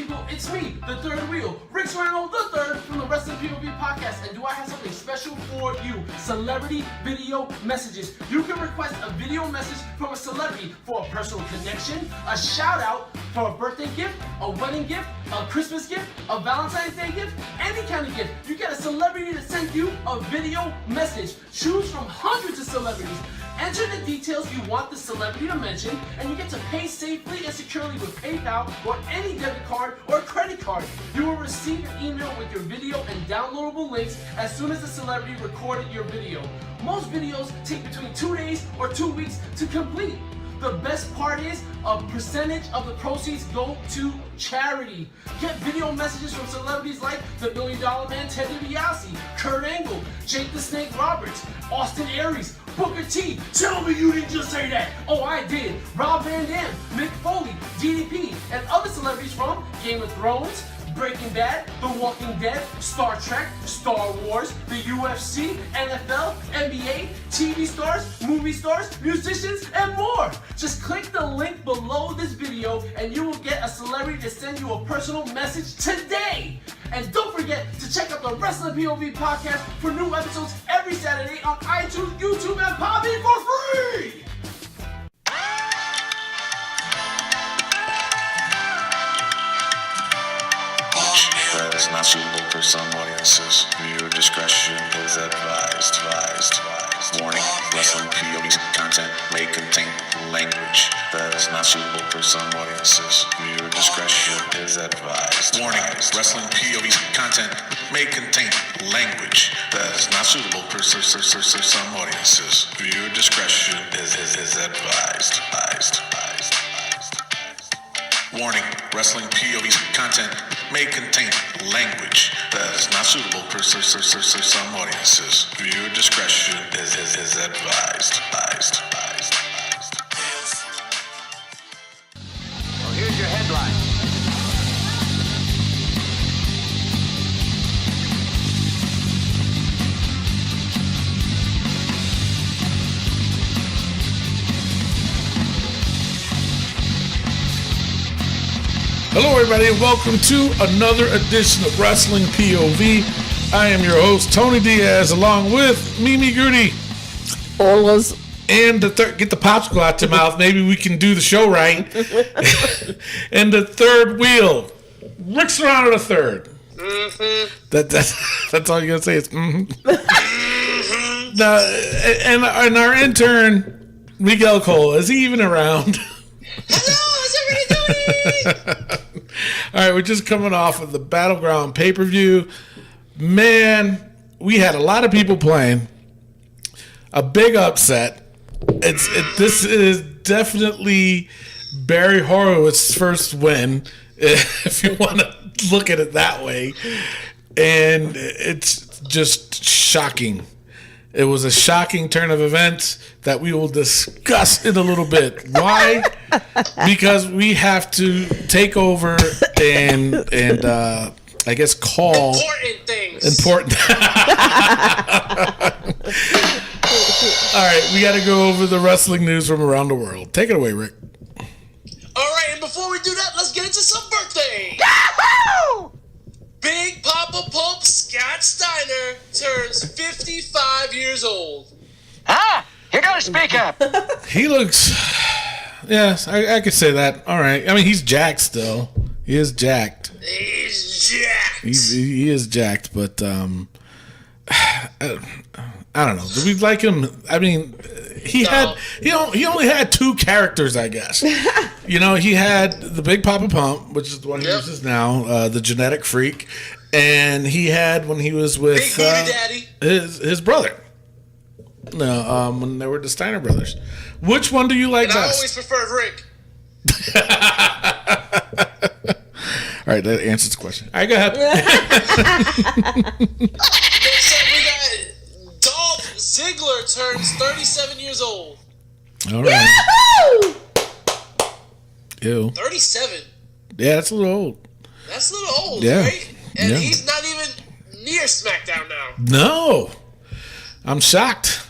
people? It's me, the third wheel, Rick Serrano the third from the Wrestling PPV podcast. And do I have something special for you? Celebrity video messages. You can request a video message from a celebrity for a personal connection, a shout out for a birthday gift, a wedding gift, a Christmas gift, a Valentine's Day gift, any kind of gift. You get a celebrity to send you a video message. Choose from hundreds of celebrities. Enter the details you want the celebrity to mention, and you get to pay safely and securely with PayPal or any debit card or credit card. You will receive an email with your video and downloadable links as soon as the celebrity recorded your video. Most videos take between 2 days or 2 weeks to complete. The best part is a percentage of the proceeds go to charity. Get video messages from celebrities like the $1 Million Man Ted DiBiase, Kurt Angle, Jake the Snake Roberts, Austin Aries, Booker T. Tell me you didn't just say that. Oh, I did. Rob Van Dam, Mick Foley, DDP, and other celebrities from Game of Thrones, Breaking Bad, The Walking Dead, Star Trek, Star Wars, the UFC, NFL, NBA, TV stars, movie stars, musicians, and more. Just click the link below this video and you will get a celebrity to send you a personal message today. And don't forget to check out the Wrestling POV podcast for new episodes every Saturday on iTunes, YouTube, and Podbean for free. That is not suitable for some audiences. Viewer discretion is advised. Warning, wrestling POV's content may contain language that is not suitable for some audiences. Viewer discretion is advised. Warning, wrestling POV's content may contain language that is not suitable for some audiences. Viewer discretion is advised. Warning, wrestling POV's content may contain language that is not suitable for some audiences. Viewer discretion is advised. Well, here's your headline. Hello, everybody, and welcome to another edition of Wrestling POV. I am your host, Tony Diaz, along with Mimi Goody. Always. And the third, get the popsicle out your mouth. Maybe we can do the show right. And the third wheel, Rick Serrano the third. Mm-hmm. That's all you gotta say is mm-hmm. And our intern, Miguel Cole, is he even around? Hello, how's everybody doing? All right, we're just coming off of the Battleground pay-per-view. Man, we had a lot of people playing. A big upset. This is definitely Barry Horowitz's first win, if you want to look at it that way. And it's just shocking. It was a shocking turn of events that we will discuss in a little bit. Why? Because we have to take over and I guess call important things. Important. All right, we got to go over the wrestling news from around the world. Take it away, Rick. All right, and before we do that, let's get into some birthdays. Yahoo! Big Papa Pump Scott Steiner turns 55 years old. Ah, you gotta speak up. He looks... Yes, I could say that. All right. I mean, he's jacked still. He is jacked. He's jacked. He is jacked, but I don't know. Do we like him? I mean, he only had two characters, I guess. You know, he had the Big Papa Pump, which is what he uses now, the genetic freak, and he had when he was with Big Booty Daddy, his brother. No, when they were the Steiner brothers. Which one do you like and best? I always preferred Rick. All right, that answers the question. All right, go ahead. So we got Dolph Ziggler turns 37 years old. All right. Yahoo! Ew. 37? Yeah, that's a little old. That's a little old, Yeah. right? And Yeah. he's not even near SmackDown now. No. I'm shocked.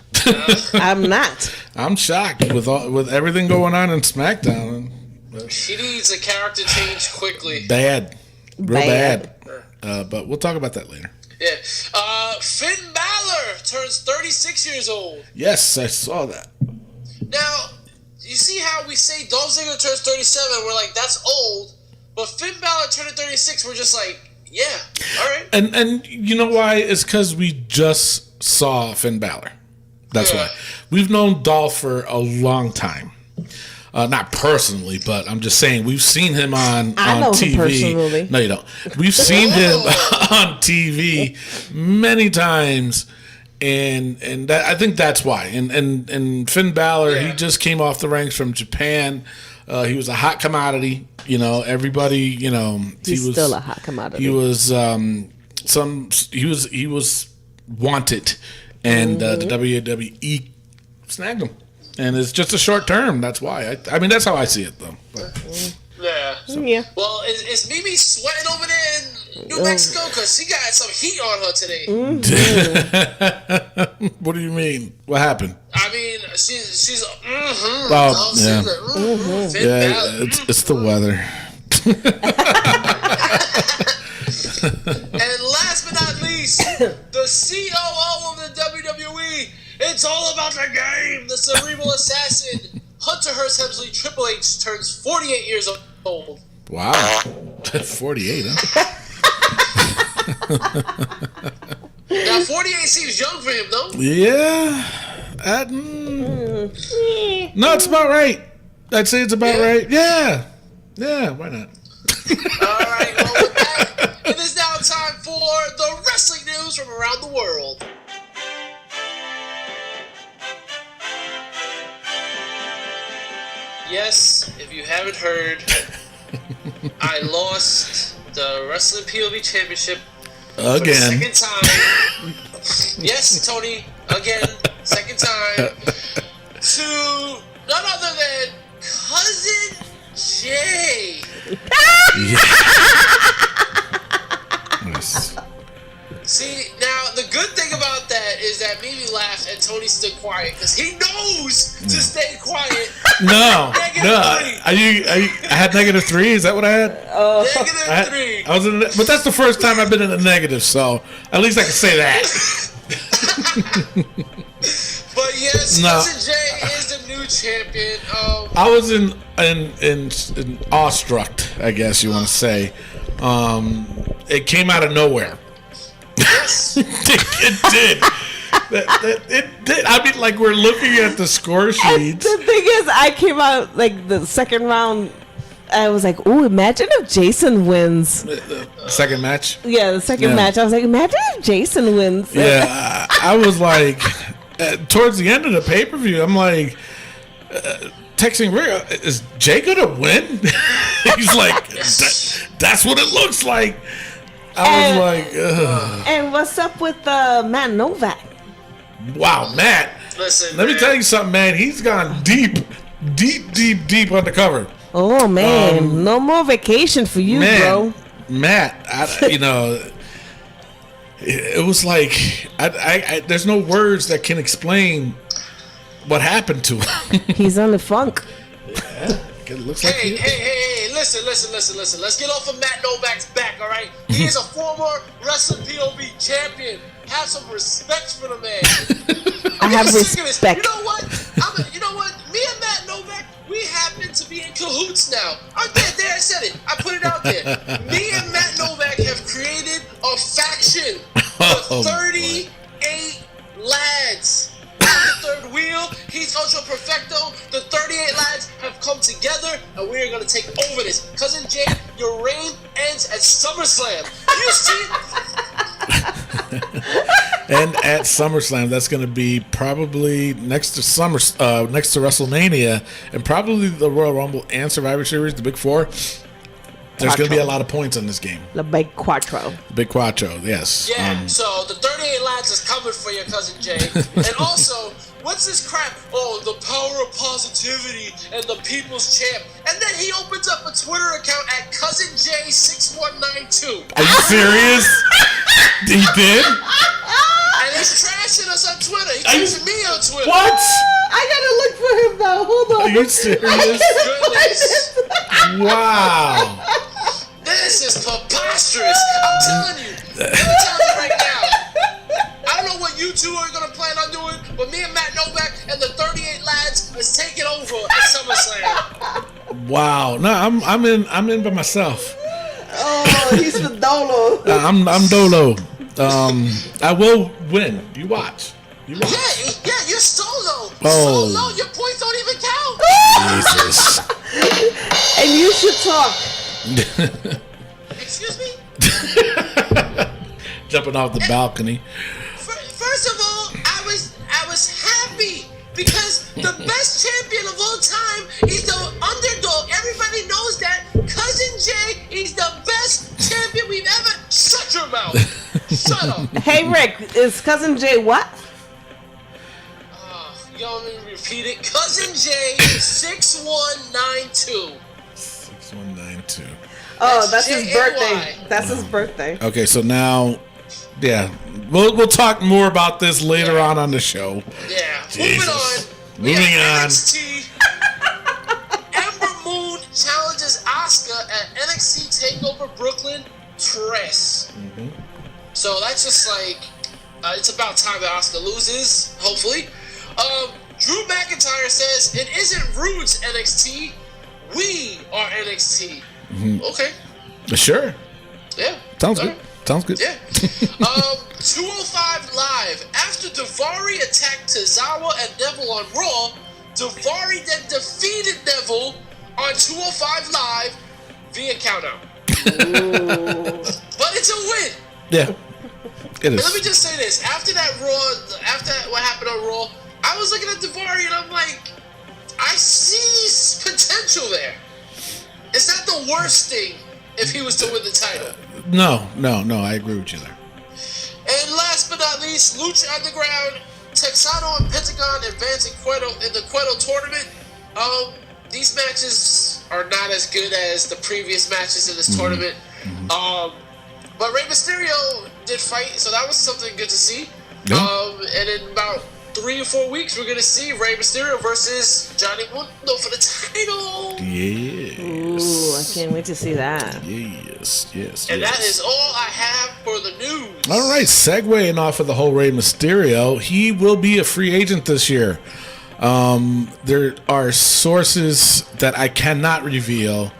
I'm not. I'm shocked with everything going on in SmackDown. He needs a character change quickly. Bad. real bad. But we'll talk about that later. Yeah. Finn Balor turns 36 years old. Yes, I saw that. Now, you see how we say Dolph Ziggler turns 37, we're like, that's old. But Finn Balor turning 36, we're just like, yeah, all right. And you know why? It's because we just saw Finn Balor. That's why. We've known Dolph for a long time. Not personally, but I'm just saying we've seen him on TV. Him personally. No, you don't. We've seen him on TV many times, and that, I think that's why. And Finn Balor, he just came off the ranks from Japan. He was a hot commodity. You know, everybody. You know, He's still a hot commodity. He was he was wanted, and the WWE snagged him. And it's just a short term. That's why. I mean, that's how I see it, though. But, Yeah. Yeah. Well, is Mimi sweating over there in New Mexico? Because she got some heat on her today. what do you mean? What happened? I mean, she's Oh, yeah. Finn Yeah, Balor. it's the weather. And last but not least, the COO of the WWE. It's all about the game. The cerebral assassin, Hunter Hearst Helmsley, Triple H, turns 48 years old. Wow. 48, huh? Now, 48 seems young for him, though. Yeah. No, it's about right. I'd say it's about right. Yeah. Yeah, why not? All right, well, with that, it is now time for the wrestling news from around the world. Yes, if you haven't heard, I lost the Wrestling POV Championship for the Again. second time. Yes, Tony, again, second time. To none other than Cousin Jay. Nice. See, now the good thing about that is that Mimi laughed and Tony stood quiet because he knows to stay quiet. No. -3. I had -3. Is that what I had? -3. I was in, but that's the first time I've been in a negative, so at least I can say that. But yes, No. Cousin Jay is the new champion. I was in awestruck, I guess you want to say. It came out of nowhere. Yes. It did. It did. I mean, like, we're looking at the score sheets. The thing is, I came out like the second round. I was like, "Ooh, imagine if Jason wins." Second match. Yeah, the second match. I was like, "Imagine if Jason wins." Yeah, I was like, towards the end of the pay-per-view, I'm like, texting Rick, is Jay gonna win? He's like, that's what it looks like. I was like, ugh. And what's up with Matt Novak? Wow, Matt. Listen, Let me tell you something, man. He's gone deep undercover. Oh man, no more vacation for you, bro. Matt, it was like I there's no words that can explain what happened to him. He's on the funk. It looks like Hey, listen. Let's get off of Matt Novak's back, all right? He is a former Wrestling POV champion. Have some respect for the man. I have I'm sick of this. respect. You know what? Me and Matt Novak, we happen to be in cahoots now. There, I said it. I put it out there. Me and Matt Novak have created a faction of 38 lads. I'm the third wheel. He's Ultra Perfecto. The 38 lads have come together, and we are going to take over this. Cousin Jay, your reign ends at SummerSlam. You see? And at SummerSlam, that's going to be probably next to WrestleMania, and probably the Royal Rumble and Survivor Series, the Big Four. There's going to be a lot of points in this game. The Big Quattro. Big Quattro, yes. Yeah, so the 38 lads is coming for you, Cousin Jay. And also, what's this crap? Oh, the power of positivity and the people's champ. And then he opens up a Twitter account at Cousin J6192. Are you serious? He did? And he's trashing us on Twitter. He's trashing me on Twitter. What? I gotta look for him now. Hold on. Are you serious? Goodness. Wow. This is preposterous. monstrous. I'm telling you. Let me tell you right now. I don't know what you two are gonna plan on doing, but me and Matt Novak and the 38 lads is taking over at SummerSlam. Wow. No, I'm in by myself. Oh, he's the Dolo. I'm Dolo. I will win. You watch. Yeah, you're solo. Oh. Solo, your points don't even count. Jesus. And you should talk. Excuse me? Jumping off the balcony. First of all, I was happy because the best champion of all time is the underdog. Everybody knows that. Cousin Jay is the best champion we've ever. Shut your mouth. Shut up. Hey, Rick, is Cousin Jay what? You want me to repeat it? Cousin Jay 6192. 6192. Oh, that's his J-A-Y. birthday. That's his birthday. Okay, so now, yeah, we'll talk more about this later on the show. Yeah. Jesus. Moving Moving on. on. NXT. Ember Moon challenges Asuka at NXT TakeOver Brooklyn Press. So that's just like, it's about time that Asuka loses, hopefully. Drew McIntyre says, it isn't Rude's NXT, we are NXT. Okay. Sure. Yeah. Sounds All good. right. Sounds good. Yeah. 205 Live. After Daivari attacked Tozawa and Neville on Raw, Daivari then defeated Neville on 205 Live via countout. But it's a win. Yeah. It And let me is. just say this: after what happened on Raw, I was looking at Daivari and I'm like, I see potential there. It's not the worst thing if he was to win the title. No, I agree with you there. And last but not least, Lucha Underground, Texano and Pentagon advance in the Cueto tournament. These matches are not as good as the previous matches in this tournament. But Rey Mysterio did fight, so that was something good to see. Yeah. And in about 3 or 4 weeks, we're going to see Rey Mysterio versus Johnny Mundo for the title. Yes. Ooh, I can't wait to see that. Yes. And that is all I have for the news. All right, segueing off of the whole Rey Mysterio, he will be a free agent this year. There are sources that I cannot reveal,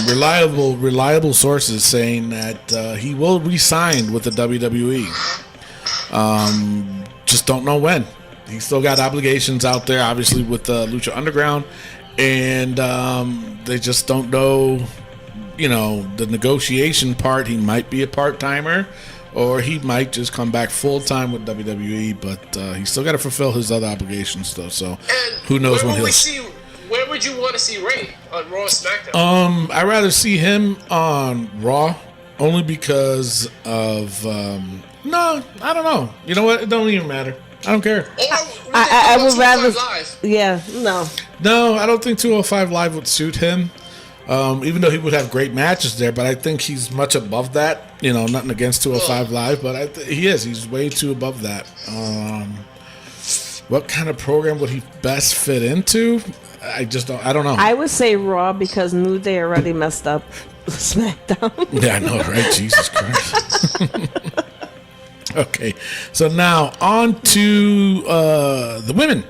reliable sources saying that he will re-sign with the WWE. Just don't know when. He's still got obligations out there, obviously, with Lucha Underground, and they just don't know, the negotiation part. He might be a part-timer, or he might just come back full-time with WWE, but he's still got to fulfill his other obligations, though, so And who knows when where would you want to see Rey on Raw or SmackDown? I'd rather see him on Raw, only because of, no, I don't know. You know what? It don't even matter. I don't care. Or I would rather. Live? Yeah, no. No, I don't think 205 Live would suit him. Even though he would have great matches there, but I think he's much above that. Nothing against 205 Live, but he is. He's way too above that. What kind of program would he best fit into? I don't know. I would say Raw because New Day already messed up SmackDown. Yeah, I know, right? Jesus Christ. Okay, so now on to the women.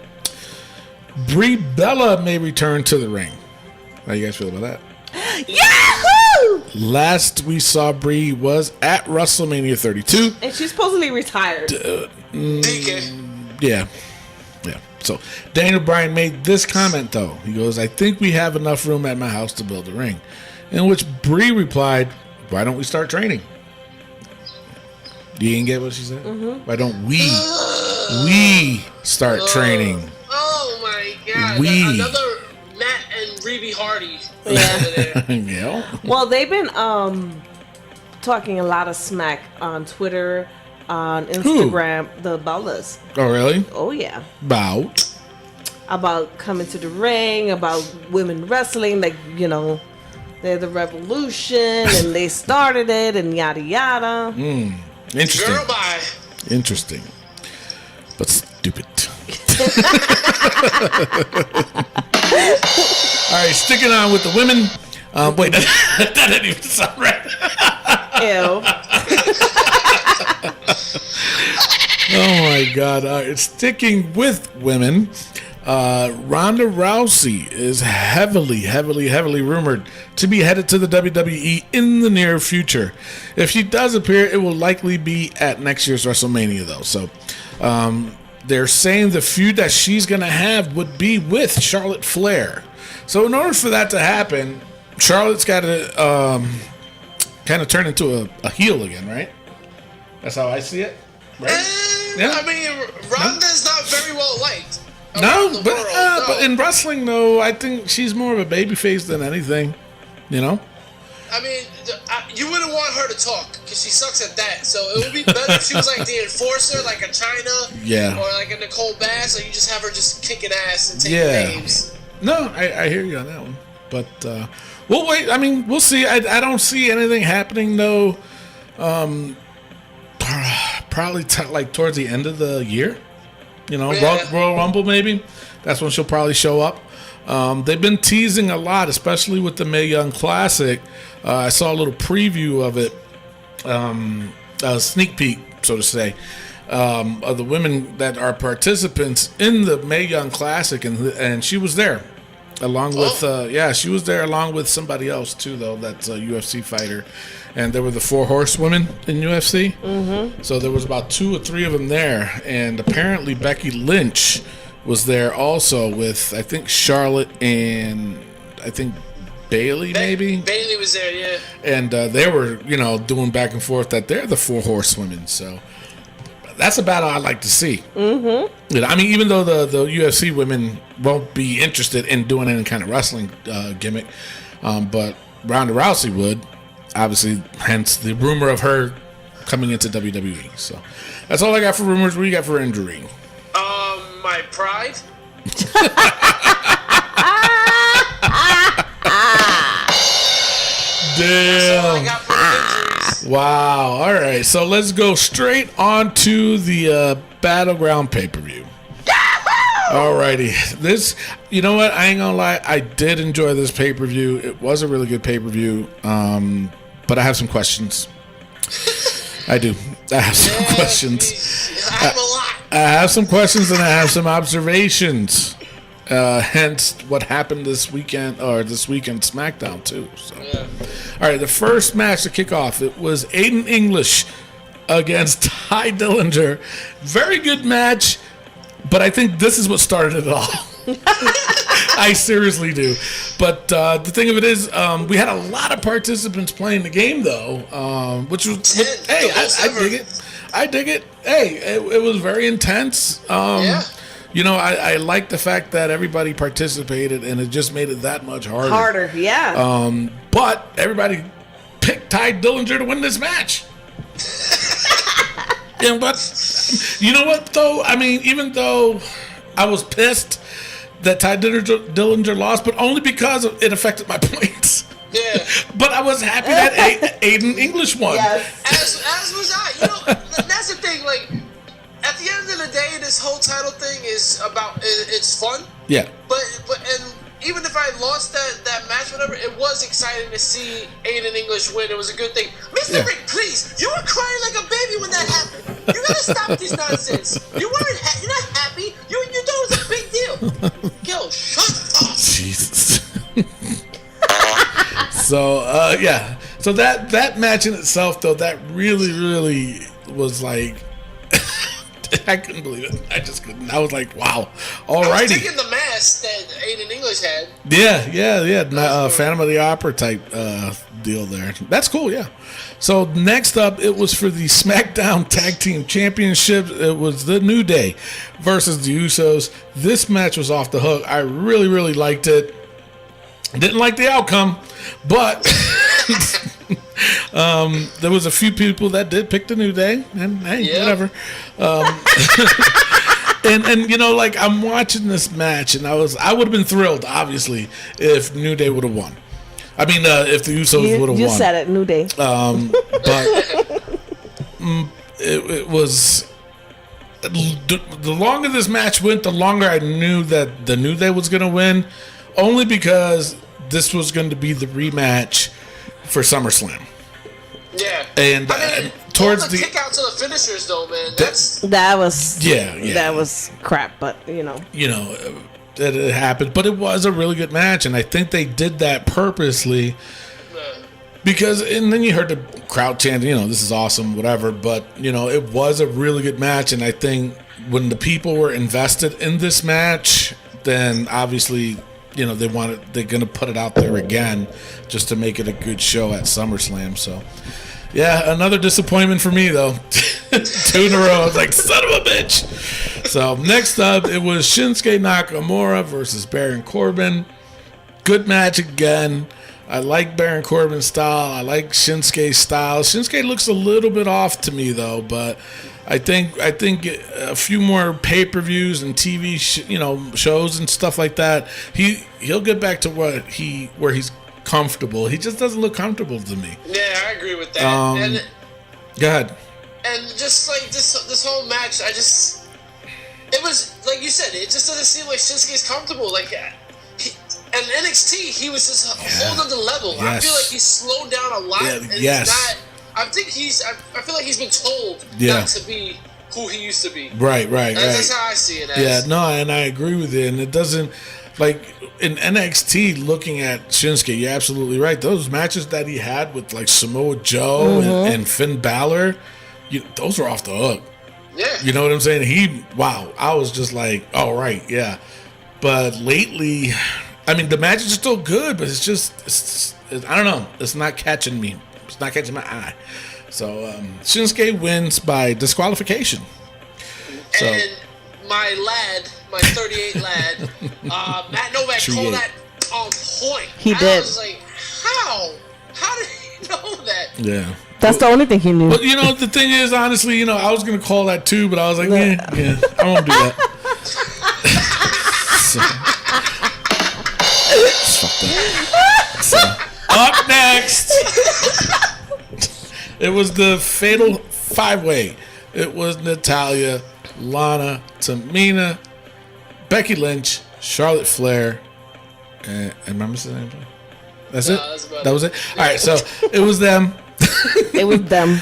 Brie Bella may return to the ring. How you guys feel about that? Yahoo! Last we saw Brie was at WrestleMania 32. And she's supposedly retired. DK. Yeah. So Daniel Bryan made this comment though. He goes, "I think we have enough room at my house to build a ring." In which Brie replied, "Why don't we start training?" You didn't get what she said? Why don't we start training? Oh my God! We. Another Matt and Reby Hardy. Yeah. Yeah. Well, they've been talking a lot of smack on Twitter, on Instagram, the Bellas. Oh, really? Oh, yeah. About coming to the ring, about women wrestling, they're the revolution, and they started it, and yada yada. Interesting. Girl, bye. Interesting. But stupid. All right, sticking on with the women. Wait, that didn't even sound right. Ew. Oh my God! Sticking with women, Ronda Rousey is heavily rumored to be headed to the WWE in the near future. If she does appear, it will likely be at next year's WrestleMania, though. So, they're saying the feud that she's going to have would be with Charlotte Flair. So, in order for that to happen, Charlotte's got to kind of turn into a heel again, right? That's how I see it, right? Yeah. I mean, Ronda's not very well liked. No, but in wrestling, though, I think she's more of a babyface than anything. You know? I mean, you wouldn't want her to talk because she sucks at that. So it would be better if she was like the enforcer, like a Chyna, or like a Nicole Bass, or you just have her just kicking ass and taking names. No, I hear you on that one. But we'll wait. I mean, we'll see. I don't see anything happening, though. Probably like towards the end of the year. You know, Royal Rumble maybe. That's when she'll probably show up. They've been teasing a lot, especially with the Mae Young Classic. I saw a little preview of it, a sneak peek, so to say, of the women that are participants in the Mae Young Classic, and she was there. Along with, she was there along with somebody else too, though. That's a UFC fighter, and there were the 4 horsewomen in UFC. Mm-hmm. So there was about 2 or 3 of them there, and apparently Becky Lynch was there also with I think Charlotte and I think Bailey maybe. Bailey was there, yeah. And they were doing back and forth that they're the 4 horsewomen. So that's a battle I'd like to see. Mm-hmm. I mean, even though the UFC women won't be interested in doing any kind of wrestling gimmick, but Ronda Rousey would, obviously, hence the rumor of her coming into WWE. So that's all I got for rumors. What do you got for injury? My pride. Damn. Wow. All right. So let's go straight on to the Battleground pay-per-view. Alrighty. This, you know what? I ain't gonna lie. I did enjoy this pay-per-view. It was a really good pay-per-view. But I have some questions. I do. I have some questions. I have a lot. I have some questions and I have some observations. Hence what happened this weekend SmackDown too. So, all right, the first match to kick off, it was Aiden English against Ty Dillinger. Very good match, but I think this is what started it all. I seriously do. But the thing of it is, we had a lot of participants playing the game though, which was hey, I dig it. I dig it. Hey, it was very intense. You know, I like the fact that everybody participated, and it just made it that much harder. But everybody picked Ty Dillinger to win this match. But you know what, though? I mean, even though I was pissed that Ty Dillinger lost, but only because it affected my points. Yeah. But I was happy that Aiden English won. Yes. As was I. You know, that's the thing. Like, at the end of the day, this whole title thing is about it's fun. Yeah. But even if I lost that match, whatever, it was exciting to see Aiden English win. It was a good thing. Mr. Rick, please, you were crying like a baby when that happened. You gotta stop this nonsense. You're not happy. You thought it was a big deal. Yo, shut up. Jesus. So so that match in itself, though, that really was like, I couldn't believe it. I just couldn't. I was like, wow. Alrighty. I was taking the mask that Aiden English had. Yeah. Phantom of the Opera type deal there. That's cool. Yeah. So next up, it was for the SmackDown Tag Team Championship. It was the New Day versus the Usos. This match was off the hook. I really liked it. Didn't like the outcome, but there was a few people that did pick the New Day, and hey, whatever. And you know, like, I'm watching this match, and I would have been thrilled, obviously, if New Day would have won. I mean, if the Usos would have won. You said it, New Day. But it was. The longer this match went, the longer I knew that the New Day was going to win. Only because this was going to be the rematch for SummerSlam. Yeah. And towards the kick out to the finishers, though, man. That was yeah. That was crap, but it happened. But it was a really good match, and I think they did that purposely. Because, and then you heard the crowd chant, this is awesome, whatever. But, it was a really good match. And I think when the people were invested in this match, then obviously, they're going to put it out there again just to make it a good show at SummerSlam. So, yeah, another disappointment for me, though. 2 in a row. I was like, son of a bitch. So, next up, it was Shinsuke Nakamura versus Baron Corbin. Good match again. I like Baron Corbin's style. I like Shinsuke's style. Shinsuke looks a little bit off to me, though, but I think a few more pay-per-views and TV shows and stuff like that, he'll get back to where he's comfortable. He just doesn't look comfortable to me. Yeah, I agree with that. Go ahead. And just like this whole match, it was like you said, it just doesn't seem like Shinsuke's comfortable. Like. And NXT, he was just a whole other level. Yes. I feel like he's slowed down a lot. Yeah, and he's not. I feel like he's been told not to be who he used to be. Right. That's how I see it as. Yeah, no, and I agree with it. And it doesn't, like, in NXT, looking at Shinsuke, you're absolutely right. Those matches that he had with, like, Samoa Joe and Finn Balor, those were off the hook. Yeah. You know what I'm saying? I was just like, all right, yeah. But lately, I mean, the matches are still good, but it's I don't know. It's not catching me. It's not catching my eye. So, Shinsuke wins by disqualification. So, and my 38 lad, Matt Novak called that on point. He did. I was like, how? How did he know that? Yeah. That's the only thing he knew. But, the thing is, honestly, I was going to call that too, but I was like, yeah, I won't do that. So, up next, it was the Fatal 5-Way. It was Natalya, Lana, Tamina, Becky Lynch, Charlotte Flair, and am I missing anybody? That's it? That was it? All right, so it was them. It was them.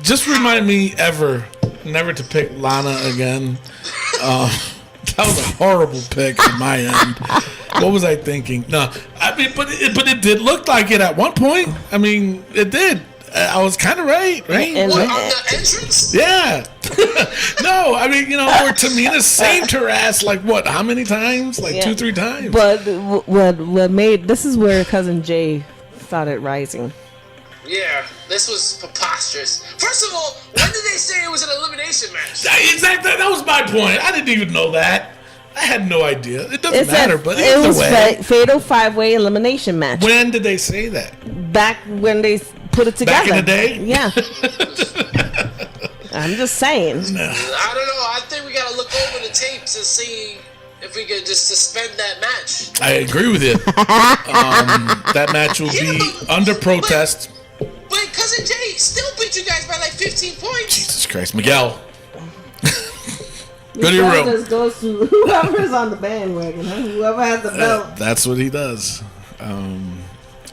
Just remind me never to pick Lana again. That was a horrible pick on my end. What was I thinking? No, I mean, but it did look like it at one point. I mean, it did. I was kind of right? And what, on the entrance? Yeah. No, I mean, where Tamina saved her ass, like, what, how many times? Like 2-3 times. But what made, this is where Cousin Jay started rising. Yeah, this was preposterous. First of all, when did they say it was an elimination match? Exactly, that was my point. I didn't even know that. I had no idea. It doesn't matter, but it was Fatal 5-Way elimination match. When did they say that? Back when they put it together. Back in the day? Yeah. I'm just saying. No. I don't know. I think we gotta look over the tapes and see if we could just suspend that match. I agree with you. That match will be under protest. But Cousin Jay still beat you guys by like 15 points. Jesus Christ, Miguel. Go to your room. Just goes to whoever's on the bandwagon, huh? Whoever has the belt. That's what he does.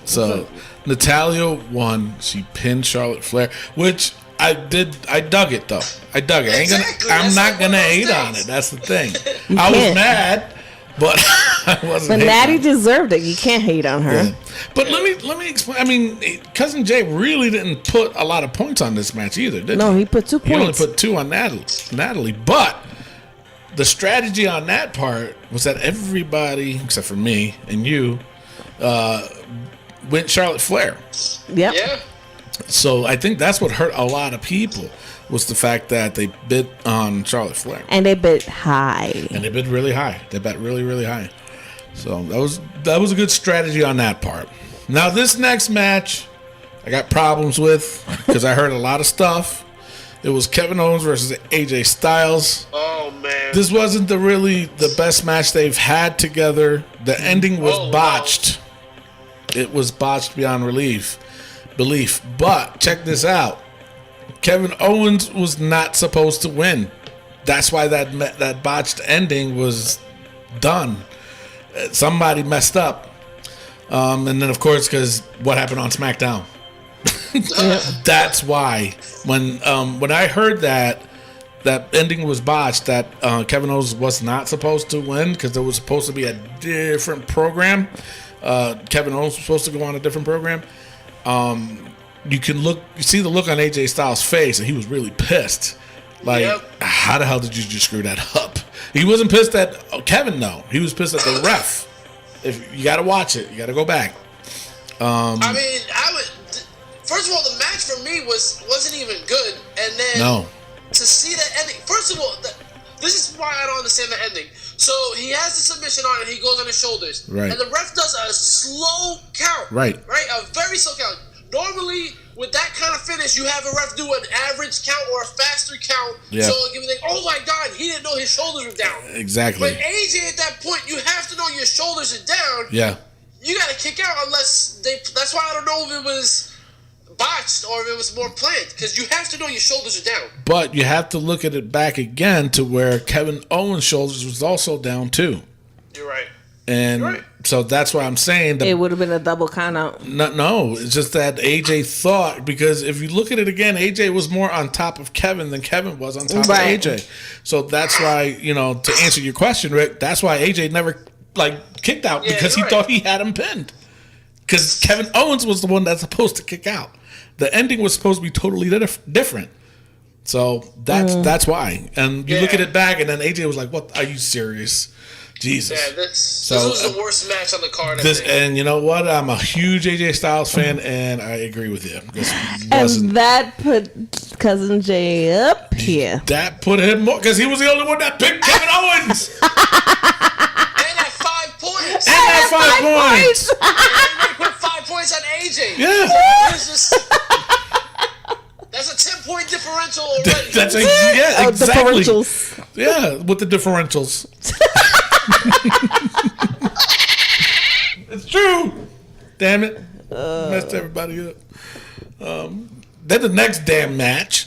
So Natalya won. She pinned Charlotte Flair, which I dug it though. I dug it. Exactly. I'm not gonna hate on it. That's the thing. I was mad, but I wasn't. But Natty deserved it. You can't hate on her. Yeah. But let me explain. I mean, Cousin Jay really didn't put a lot of points on this match either, did he? No, he put 2 points. He only put 2 on Natalie. But the strategy on that part was that everybody, except for me and you, went Charlotte Flair. Yep. Yeah. So I think that's what hurt a lot of people was the fact that they bid on Charlotte Flair. And they bid high. And they bid really high. They bet really, really high. So that was a good strategy on that part. Now this next match, I got problems with because I heard a lot of stuff. It was Kevin Owens versus AJ Styles. Oh man, this wasn't the best match they've had together. The ending was botched. Wow. It was botched beyond belief. But check this out. Kevin Owens was not supposed to win. That's why that botched ending was done. Somebody messed up. And then, of course, because what happened on SmackDown. That's why. When I heard that ending was botched, that Kevin Owens was not supposed to win because there was supposed to be a different program. Kevin Owens was supposed to go on a different program. You see the look on AJ Styles' face, and he was really pissed. Like, how the hell did you just screw that up? He wasn't pissed at Kevin, though. He was pissed at the ref. If you got to watch it, you got to go back. I mean, I would. First of all, the match for me wasn't even good, and then to see the ending. First of all, this is why I don't understand the ending. So he has the submission on, and he goes on his shoulders, right? And the ref does a slow count, right, a very slow count. Normally, with that kind of finish, you have a ref do an average count or a faster count. Yeah. So you think, oh my God, he didn't know his shoulders were down. Exactly. But AJ, at that point, you have to know your shoulders are down. Yeah. You got to kick out unless they. That's why I don't know if it was botched or if it was more planned, because you have to know your shoulders are down. But you have to look at it back again to where Kevin Owens' shoulders was also down too. You're right. And so that's why I'm saying that it would have been a double count out. No, it's just that AJ thought, because if you look at it again, AJ was more on top of Kevin than Kevin was on top of AJ. So that's why, to answer your question, Rick, that's why AJ never kicked out, because he thought he had him pinned. Because Kevin Owens was the one that's supposed to kick out. The ending was supposed to be totally different. So that's why. And you look at it back, and then AJ was like, "What? Are you serious?" Jesus. Yeah, this was the worst match on the card. And you know what? I'm a huge AJ Styles fan, and I agree with you. And that put Cousin Jay up here. That put him more, because he was the only one that picked Kevin Owens. And at 5 points. And at 5 points. And they put 5 points on AJ. Yeah. That's a 10-point differential already. Exactly. Differentials. Yeah, with the differentials. It's true. Damn it. Messed everybody up. Then the next damn match.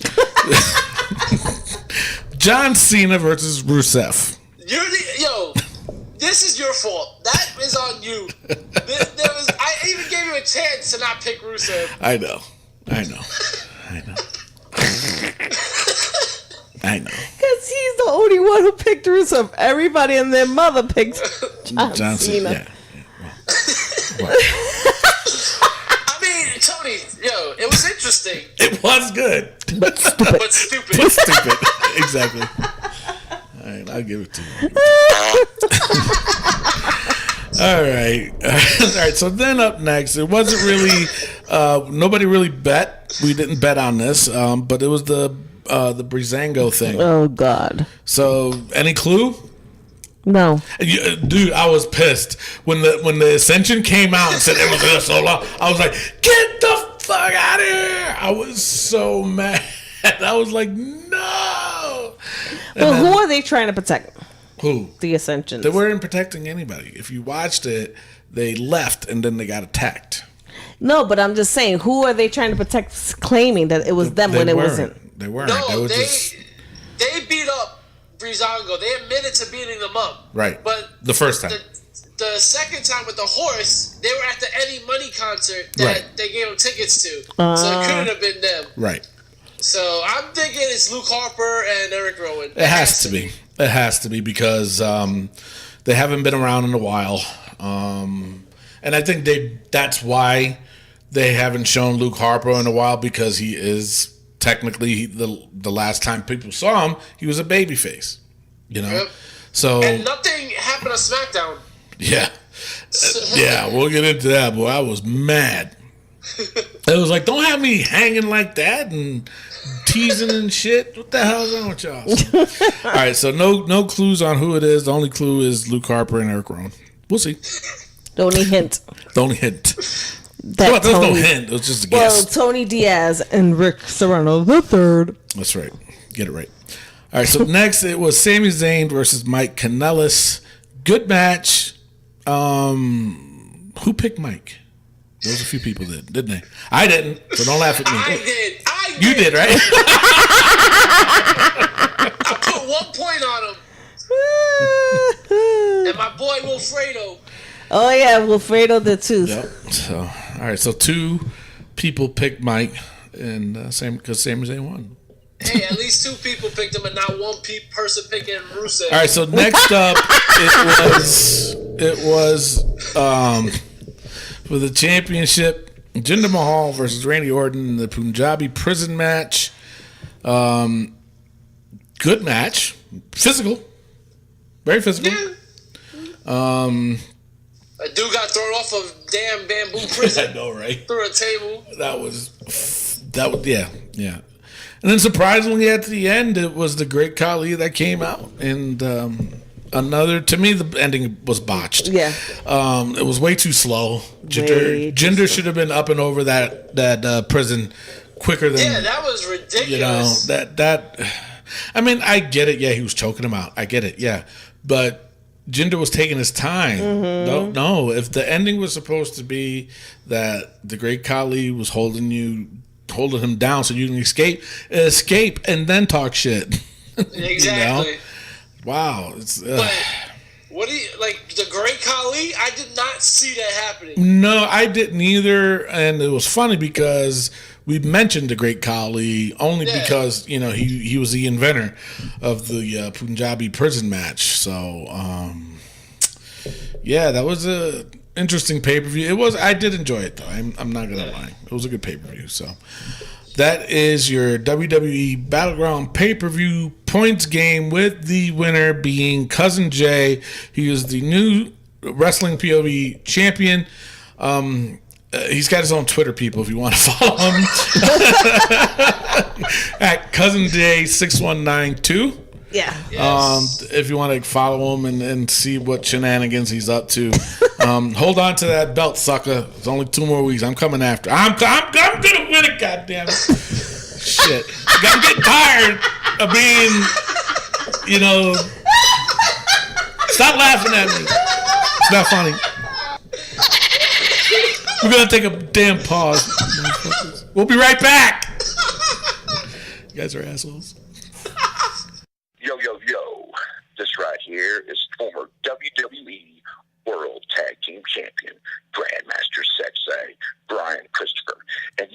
John Cena versus Rusev. This is your fault. That is on you. I even gave you a chance to not pick Rusev. I know. Because he's the only one who picked Rusev. Everybody and their mother picked John Cena. Yeah. Well. I mean, Tony, it was interesting. It was good. But stupid. But stupid. But stupid. Exactly. All right, I'll give it to you. All right. So then up next, it wasn't really, nobody really bet. We didn't bet on this, but it was the Breezango thing. Oh God. So any clue? No. Dude, I was pissed when the Ascension came out and said it was there so long. I was like, get the fuck out of here! I was so mad. I was like, no. Well, who are they trying to protect? Who? The Ascensions. They weren't protecting anybody. If you watched it, they left and then they got attacked. No, but I'm just saying, who are they trying to protect, claiming that it was them when it wasn't? They weren't. No, they beat up Breezango. They admitted to beating them up. Right. But the first time. The second time with the horse, they were at the Eddie Money concert that they gave them tickets to. So it couldn't have been them. Right. So I'm thinking it's Luke Harper and Eric Rowan. It has to be. It has to be because they haven't been around in a while. And I think that's why they haven't shown Luke Harper in a while, because he is technically the last time people saw him, he was a babyface. Yep. So and nothing happened on SmackDown. Yeah. Yeah, we'll get into that, boy. I was mad. It was like, don't have me hanging like that and teasing and shit. What the hell's wrong with y'all? All right, so no clues on who it is. The only clue is Luke Harper and Eric Rowan. We'll see. The only hint. There's no hint. It was just a guess. Well, Tony Diaz and Rick Serrano the third. That's right. Get it right. All right, so next it was Sami Zayn versus Mike Kanellis. Good match. Who picked Mike? There was a few people did, didn't they? I didn't, so don't laugh at me. I did. You did, right? I put 1 point on him. And my boy Wilfredo. Oh yeah, Wilfredo did too. Yep. So all right. So 2 people picked Mike, and Sami Zayn won. Hey, at least 2 people picked him, and not one person picking Rusev. All right. So next up, it was for the championship. Jinder Mahal versus Randy Orton in the Punjabi prison match. Good match. Physical. Very physical. Yeah. A dude got thrown off of damn bamboo prison. I know, right? Through a table. That was, yeah. And then surprisingly at the end, it was the Great Khali that came out. And to me, the ending was botched. Yeah. It was way too slow. Jinder should have been up and over that prison quicker than. Yeah, that was ridiculous. I mean, I get it. Yeah, he was choking him out. I get it. Yeah, but Jinder was taking his time. Mm-hmm. No, if the ending was supposed to be that the Great Khali was holding him down so you can escape and then talk shit. Exactly. Wow. But what do you like? The Great Khali? I did not see that happening. No, I didn't either, and it was funny because we mentioned the Great Khali only because he was the inventor of the Punjabi prison match. So that was a interesting pay-per-view. It was. I did enjoy it though. I'm not gonna lie. It was a good pay-per-view. So that is your WWE Battleground pay-per-view points game, with the winner being Cousin Jay. He is the new Wrestling POV champion. He's got his own Twitter, people, if you want to follow him. At Cousin Jay 6192. Yeah. Yes. If you want to follow him and see what shenanigans he's up to. Hold on to that belt, sucker. It's only 2 more weeks. I'm coming after. I'm gonna win it, goddammit. Shit. I'm getting tired of being, stop laughing at me. It's not funny. We're gonna take a damn pause. We'll be right back. You guys are assholes. Yo, this right here is former WWE World Tag Team Champion, Grandmaster Sexay, Brian Christopher. And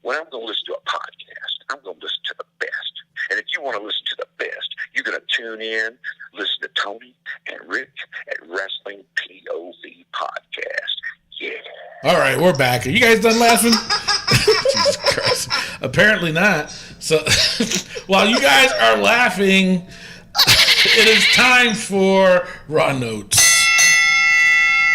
when I'm going to listen to a podcast, I'm going to listen to the best. And if you want to listen to the best, you're going to tune in, listen to Tony and Rick at Wrestling POV Podcast. Yeah. All right, we're back. Are you guys done laughing? Jesus Christ. Apparently not. So while you guys are laughing, it is time for Raw Notes.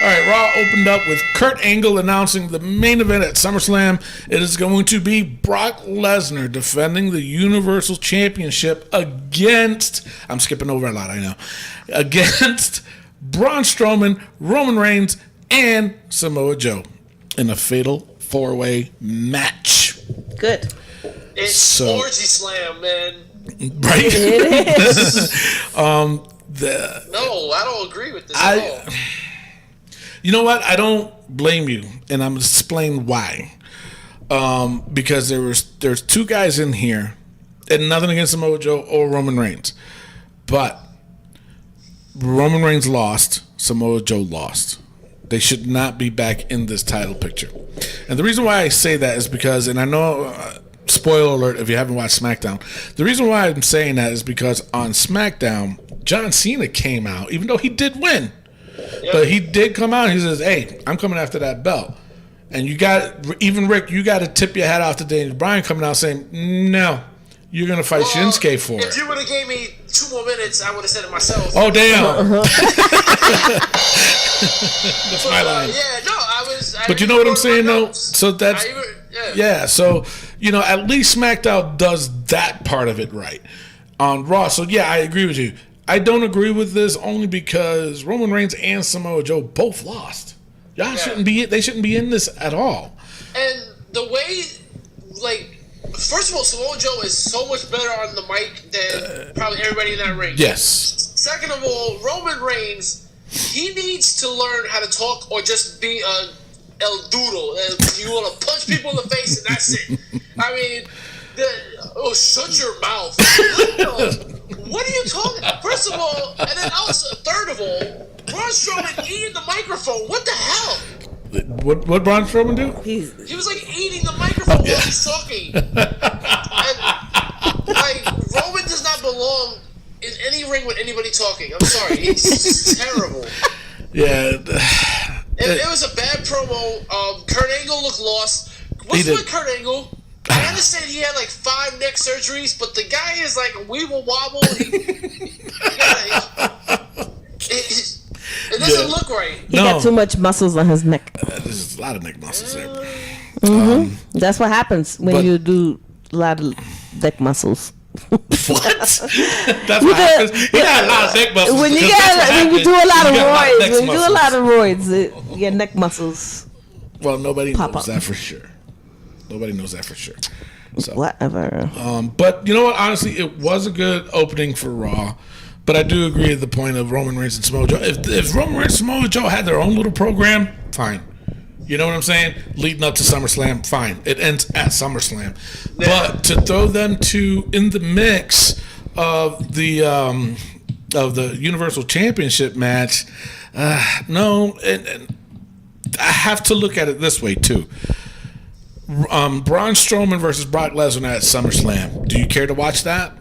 All right, Raw opened up with Kurt Angle announcing the main event at SummerSlam. It is going to be Brock Lesnar defending the Universal Championship against, I'm skipping over a lot, I know, against Braun Strowman, Roman Reigns, and Samoa Joe in a fatal 4-way match. Good. It's Orgy Slam, man. Right? It is. No, I don't agree with this at all. You know what? I don't blame you, and I'm going to explain why. Because there's 2 guys in here, and nothing against Samoa Joe or Roman Reigns, but Roman Reigns lost, Samoa Joe lost. They should not be back in this title picture. And the reason why I say that is because, and I know, spoiler alert if you haven't watched SmackDown, the reason why I'm saying that is because on SmackDown, John Cena came out, even though he did win. Yep. But he did come out and he says, hey, I'm coming after that belt. And even Rick, you got to tip your hat off to Daniel Bryan coming out saying, no, you're going to fight Shinsuke for it. If you would have gave me 2 more minutes, I would have said it myself. Oh, damn. That's my line. Yeah, no, but you know what I'm saying, though? So that's... Yeah, so, at least SmackDown does that part of it right. On Raw, so yeah, I agree with you. I don't agree with this only because Roman Reigns and Samoa Joe both lost. They shouldn't be in this at all. And the way, first of all, Samoa Joe is so much better on the mic than probably everybody in that ring. Yes. Second of all, Roman Reigns, he needs to learn how to talk or just be a El Doodle. You want to punch people in the face and that's it. I mean, shut your mouth. What are you talking about? First of all, and then also, third of all, Braun Strowman eating the microphone. What the hell? What Braun Strowman do? He was like eating the microphone while he's talking. And like Roman does not belong in any ring with anybody talking. I'm sorry, it's terrible. Yeah. It was a bad promo. Kurt Angle looked lost. What's with Kurt Angle? I understand he had like 5 neck surgeries, but the guy is like a weeble wobble. It doesn't look right. He got too much muscles on his neck. There's a lot of neck muscles there. That's what happens when you do a lot of neck muscles. What? That's what happens. You got a lot of neck muscles. When you do a lot of roids, your neck muscles. Well, nobody knows that for sure. Nobody knows that for sure. So, whatever. But you know what? Honestly, it was a good opening for Raw. But I do agree with the point of Roman Reigns and Samoa Joe. If Roman Reigns and Samoa Joe had their own little program, fine. You know what I'm saying? Leading up to SummerSlam, fine. It ends at SummerSlam. But to throw them two in the mix of the Universal Championship match, no. And I have to look at it this way too. Braun Strowman versus Brock Lesnar at SummerSlam. Do you care to watch that?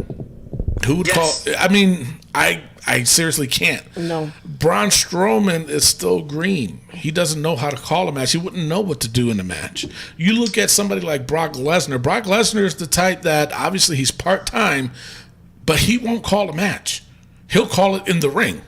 Who would call? I mean, I seriously can't. No. Braun Strowman is still green. He doesn't know how to call a match. He wouldn't know what to do in a match. You look at somebody like Brock Lesnar. Brock Lesnar is the type that obviously he's part-time, but he won't call a match. He'll call it in the ring.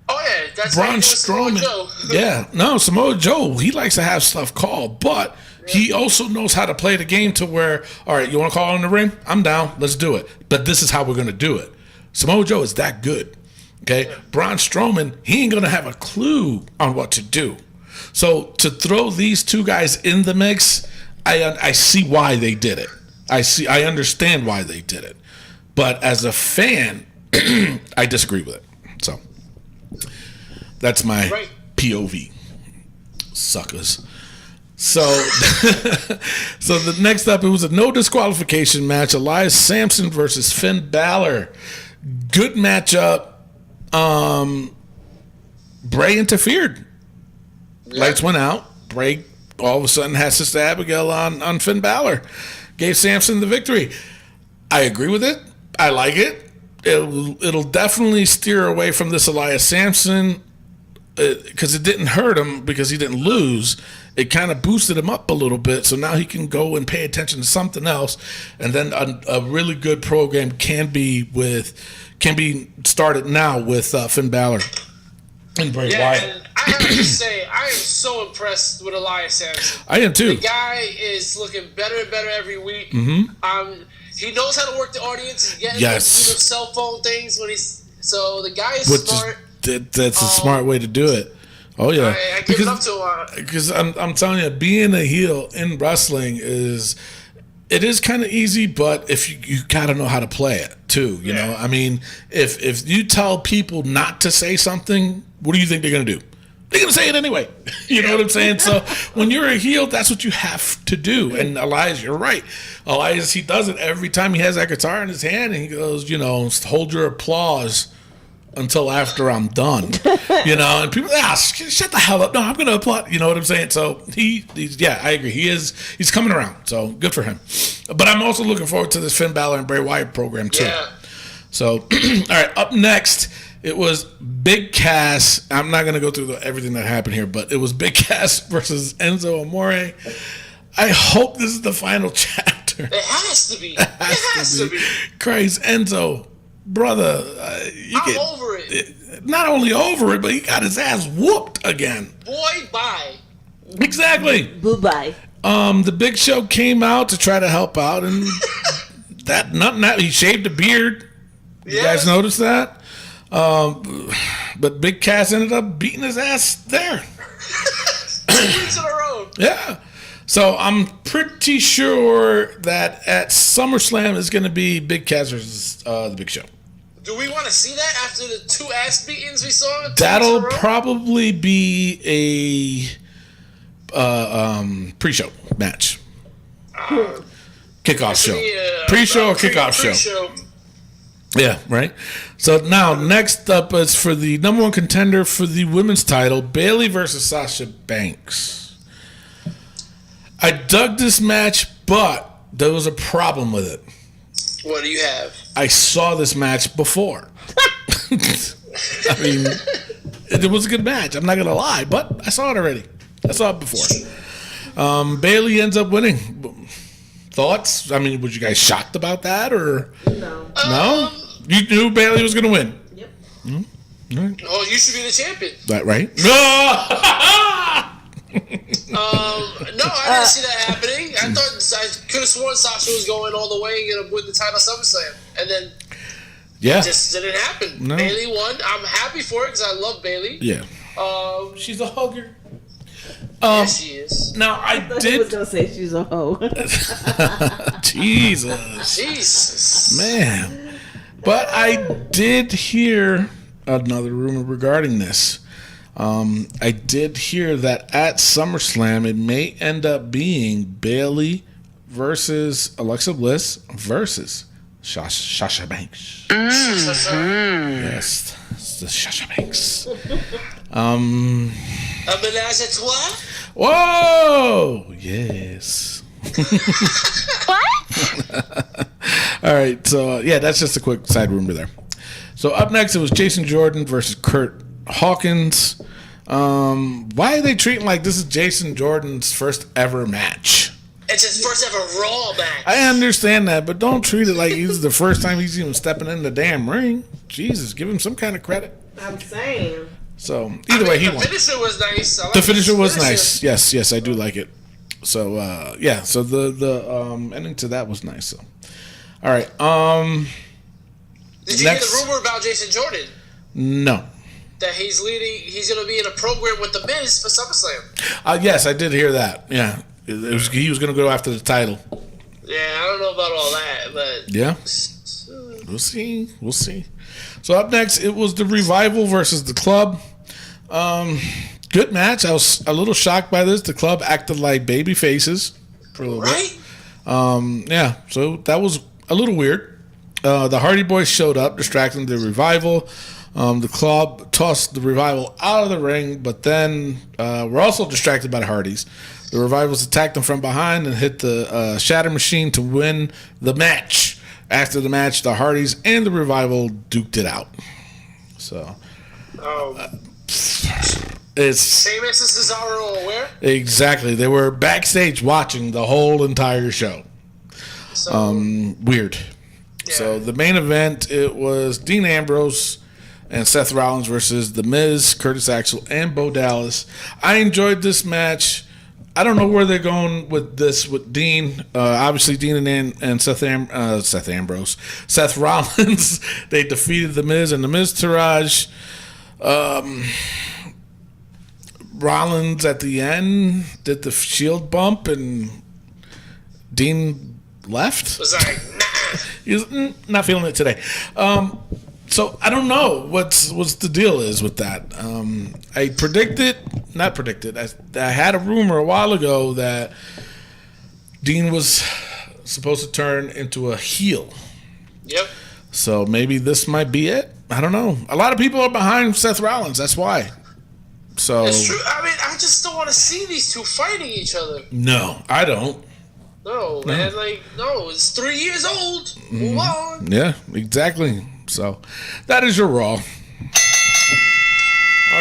Oh yeah, that's Braun Strowman. Samoa Joe, he likes to have stuff called, but he also knows how to play the game to where, all right, you want to call in the ring? I'm down. Let's do it. But this is how we're going to do it. Samoa Joe is that good. Okay? Braun Strowman, he ain't going to have a clue on what to do. So to throw these two guys in the mix, I see why they did it. I understand why they did it. But as a fan, I disagree with it. So that's my POV. Suckers. So, so the next up, it was a no disqualification match. Elias Sampson versus Finn Balor. Good matchup. Bray interfered. Lights went out. Bray all of a sudden has Sister Abigail on Finn Balor. Gave Sampson the victory. I agree with it. I like it. It'll definitely steer away from this Elias Sampson because it didn't hurt him because he didn't lose. It kind of boosted him up a little bit, so now he can go and pay attention to something else, and then a really good program can be started now with Finn Balor and Bray Wyatt. And I have to say, I am so impressed with Elias Sampson. I am too. The guy is looking better and better every week. Mm-hmm. He knows how to work the audience. He's getting those cell phone things when the guy is smart. That's a smart way to do it. Oh yeah, I give it up to him. Because I'm telling you, being a heel in wrestling is kind of easy, but if you got to know how to play it too. You know, I mean, if you tell people not to say something, what do you think they're gonna do? They're gonna say it anyway. You know what I'm saying? So when you're a heel, that's what you have to do. And Elias, you're right. Elias, he does it every time he has that guitar in his hand, and he goes, hold your applause until after I'm done, and people, shut the hell up. No, I'm going to applaud. You know what I'm saying? So I agree. He's coming around. So good for him. But I'm also looking forward to this Finn Balor and Bray Wyatt program too. Yeah. So, all right, up next, it was Big Cass. I'm not going to go through everything that happened here, but it was Big Cass versus Enzo Amore. I hope this is the final chapter. It has to be. It has to be. Christ, Enzo. Brother, I'm over it. Not only over it, but he got his ass whooped again. Boy, bye. Exactly. Bye. The Big Show came out to try to help out, and he shaved a beard. You guys notice that? But Big Cass ended up beating his ass there. 2 weeks in a row. Yeah. So I'm pretty sure that at SummerSlam is going to be Big Cass versus the Big Show. Do we want to see that after the 2 ass beatings we saw? That'll probably be a pre-show match. Kickoff show. Pre-show or kickoff show. Yeah, right. So now, next up is for the number one contender for the women's title, Bayley versus Sasha Banks. I dug this match, but there was a problem with it. What do you have? I saw this match before. I mean, it was a good match. I'm not going to lie, but I saw it already. I saw it before. Bayley ends up winning. Thoughts? I mean, were you guys shocked about that, or No. no? You knew Bayley was going to win. Yep. Oh, you should be the champion. That right? No. No, I didn't see that happening. I could have sworn Sasha was going all the way and gonna win the title SummerSlam, and then Yeah. it just didn't happen. No. Bayley won. I'm happy for it because I love Bayley. Yeah. She's a hugger. Yes, she is. Now I He was did. gonna say she's a hoe. Jesus, Jesus. man. But I did hear another rumor regarding this. I did hear that at SummerSlam it may end up being Bayley versus Alexa Bliss versus Sasha Banks. Yes, it's the Sasha Banks. A menage a trois? Whoa! Yes. What? All right, so yeah, that's just a quick side rumor there. So up next, it was Jason Jordan versus Kurt Hawkins. Why are they treating like this is Jason Jordan's first ever match? It's his first ever Raw match. I understand that, but don't treat it like it's the first time he's even stepping in the damn ring. Jesus, give him some kind of credit. I'm saying. So either way, he the won. finisher was nice. I like The finisher his was nice. Yes, I do like it. So yeah, so the ending to that was nice. So all right, Did you next- hear the rumor about Jason Jordan? no. That he's going to be in a program with The Miz for SummerSlam. Yes, I did hear that. Yeah, he was going to go after the title. Yeah, I don't know about all that, but Yeah, we'll see. So up next, it was the Revival versus the Club. Good match. I was a little shocked by this. The Club acted like baby faces for a little bit. right? Yeah, so that was a little weird. The Hardy Boys showed up, distracting the Revival. The Club tossed the Revival out of the ring, but then were also distracted by the Hardys. The Revivals attacked them from behind and hit the Shatter Machine to win the match. After the match, the Hardys and the Revival duked it out. So it's Same as Cesaro or where? exactly, they were backstage watching the whole entire show. So, Weird. yeah. So the main event, it was Dean Ambrose and Seth Rollins versus The Miz, Curtis Axel, and Bo Dallas. I enjoyed this match. I don't know where they're going with this with Dean. Obviously, Dean and Seth Ambrose, Seth Rollins. They defeated The Miz and The Miz Taraj. Rollins at the end did the shield bump, and Dean left. was like, nah. He's not feeling it today. So I don't know what's the deal is with that. I had a rumor a while ago that Dean was supposed to turn into a heel. Yep. So maybe this might be it. I don't know. A lot of people are behind Seth Rollins. That's why. So It's true. I mean, I just don't want to see these two fighting each other. no, I don't. No, man. Like, no, it's 3 years old. Move on. Yeah, exactly. So that is your Raw. All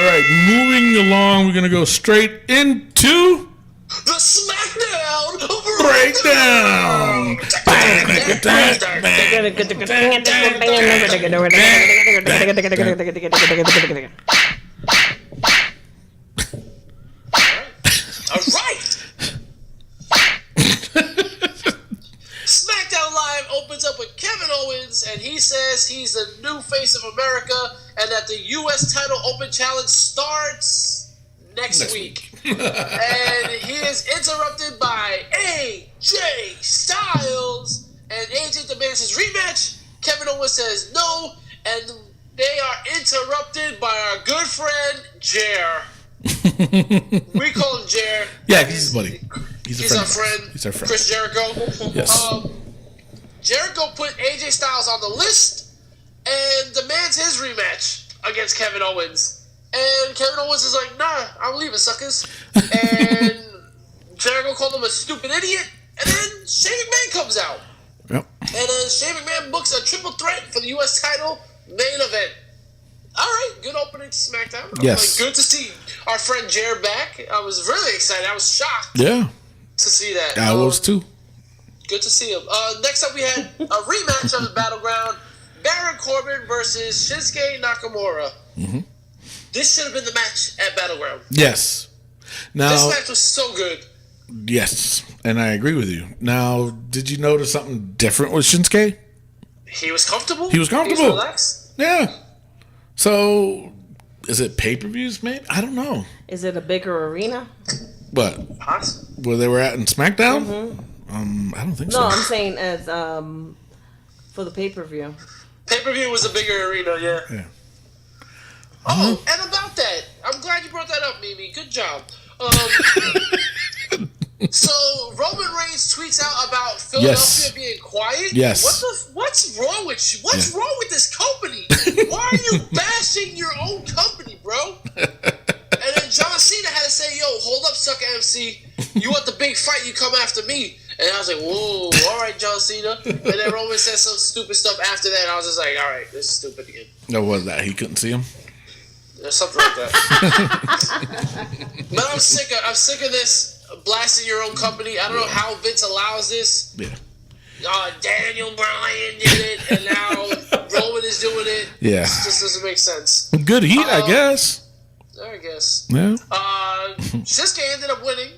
right, moving along, we're gonna go straight into The SmackDown Breakdown. All right. SmackDown Live opens up with Kevin Owens, and he says he's the new face of America, and that the U.S. title open challenge starts next week. And he is interrupted by AJ Styles, and AJ demands his rematch. Kevin Owens says no, and they are interrupted by our good friend Jer. We call him Jer. Yeah, he's his buddy. He's our friend. He's our friend. Chris Jericho. Yes. Jericho put AJ Styles on the list and demands his rematch against Kevin Owens. And Kevin Owens is like, nah, I'm leaving, suckers. And Jericho called him a stupid idiot. And then Shane McMahon comes out. Yep. And then Shane McMahon books a triple threat for the U.S. title main event. All right, good opening to SmackDown. Yes. Good to see our friend Jared back. I was really excited. I was shocked Yeah. to see that. I was too. Good to see him. Next up, we had a rematch of the Battleground. Baron Corbin versus Shinsuke Nakamura. Mm-hmm. This should have been the match at Battleground. Yes. Now, This match was so good. yes, and I agree with you. Now, did you notice something different with Shinsuke? He was comfortable. He was comfortable. He was relaxed. Yeah. So, is it pay-per-views, maybe? I don't know. Is it a bigger arena? What? Where they were at in SmackDown? Mm-hmm. I don't think so. No, I'm saying as for the pay-per-view. Pay-per-view was a bigger arena, yeah. Oh, and about that, I'm glad you brought that up, Mimi. Good job. So Roman Reigns tweets out about Philadelphia being quiet. Yes. What's wrong with you? What's wrong with this company? Why are you bashing your own company, bro? And then John Cena had to say, "Yo, hold up, sucker MC. You want the big fight? You come after me." And I was like, "Whoa, all right, John Cena." And then Roman said some stupid stuff after that. And I was just like, "All right, this is stupid again." No, was that? He couldn't see him? There's something like that. But I'm sick of this blasting your own company. I don't know how Vince allows this. Yeah. Daniel Bryan did it, and now Roman is doing it. Yeah. It just doesn't make sense. Good heat, I guess. I guess. Yeah. Shinsuke ended up winning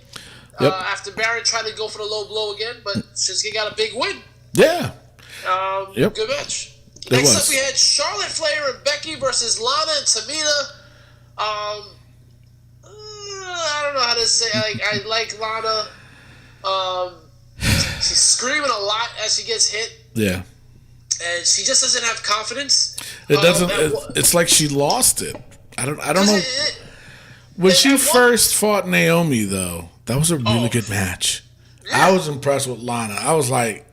Yep. after Baron tried to go for the low blow again, but Shinsuke got a big win. Yeah. Yep. Good match. It Next was. up, we had Charlotte Flair and Becky versus Lana and Tamina. I don't know how to say. I like Lana. She's screaming a lot as she gets hit, Yeah. and she just doesn't have confidence. It doesn't. It's like she lost it. I don't know. When she at first fought Naomi, though, that was a really good match. I was impressed with Lana. I was like,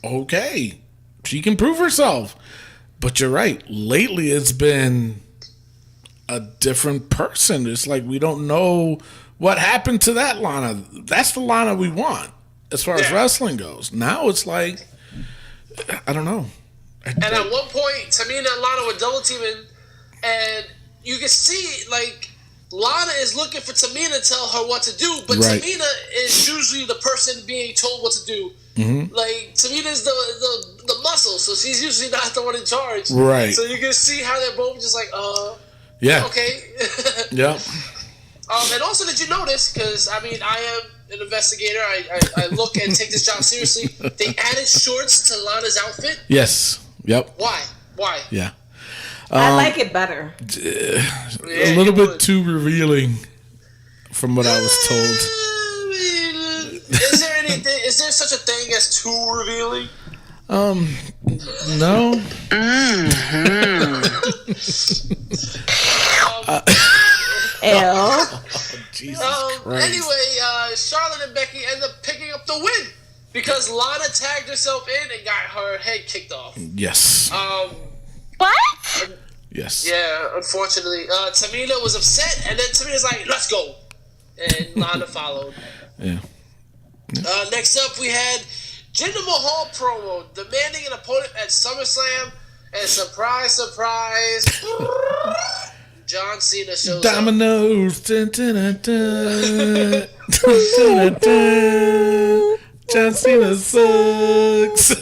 okay, she can prove herself. But you're right. Lately, it's been a different person. It's like we don't know what happened to that Lana. That's the Lana we want as far as wrestling goes. Now it's like, I don't know. And at one point, Tamina and Lana were double teaming, and you can see, like, Lana is looking for Tamina to tell her what to do, but Tamina is usually the person being told what to do. Mm-hmm. Like, Tamina's the muscle, so she's usually not the one in charge. Right. So you can see how they're both just like, yeah. okay. Yeah. And also, did you notice, because, I mean, I am an investigator, I look and take this job seriously, they added shorts to Lana's outfit? Yes. Yep. Why? Yeah. I like it better. A little bit too revealing from what I was told. Is there such a thing as too revealing? No. Jesus Christ. Anyway, Charlotte and Becky end up picking up the win because Lana tagged herself in and got her head kicked off. Yes. What? Yes. Yeah, unfortunately. Tamina was upset, and then Tamina's like, let's go. And Lana followed. Yeah. Next up, we had Jinder Mahal promo demanding an opponent at SummerSlam, and surprise, surprise, John Cena shows Dominoes. Dun, dun, dun, dun. Dun, dun, dun. John Cena sucks.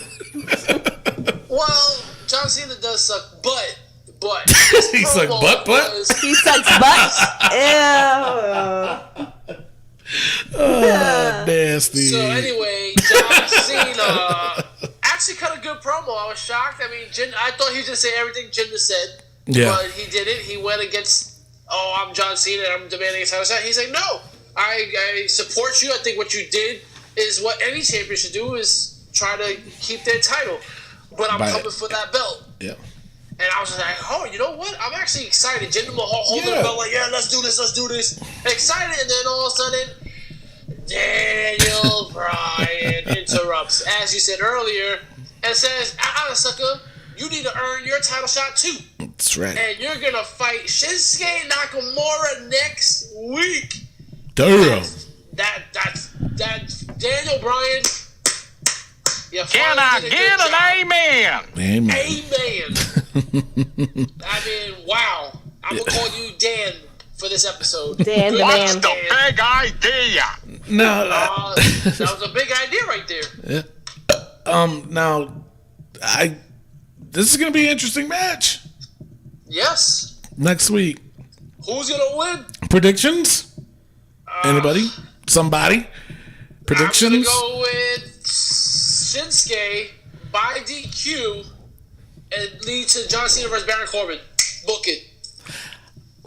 Well, John Cena does suck, but He sucked butt? He sucks butt? Ew. Nasty. So anyway, John Cena actually cut a good promo. I was shocked. I mean, I thought he was going to say everything Jinder said. Yeah. But he didn't. He went against, I'm John Cena and I'm demanding a title shot. He's like, no, I support you. I think what you did is what any champion should do, is try to keep their title. But I'm coming for that belt. Yeah. And I was like, you know what? I'm actually excited. Jinder Mahal holding the belt like, let's do this. Excited, and then all of a sudden, Daniel Bryan interrupts, as you said earlier, and says, sucker, you need to earn your title shot too. That's right. And you're gonna fight Shinsuke Nakamura next week. Damn. That's Daniel Bryan. Can I get an amen? Amen. Amen. I mean, wow. I'm gonna call you Dan for this episode. Dan the What's man. the big idea? No. That was a big idea right there. Now, this is gonna be an interesting match Yes. next week. Who's gonna win? Predictions? Anybody? Somebody? Predictions? I'm gonna go with Shinsuke by DQ and lead to John Cena versus Baron Corbin. Book it.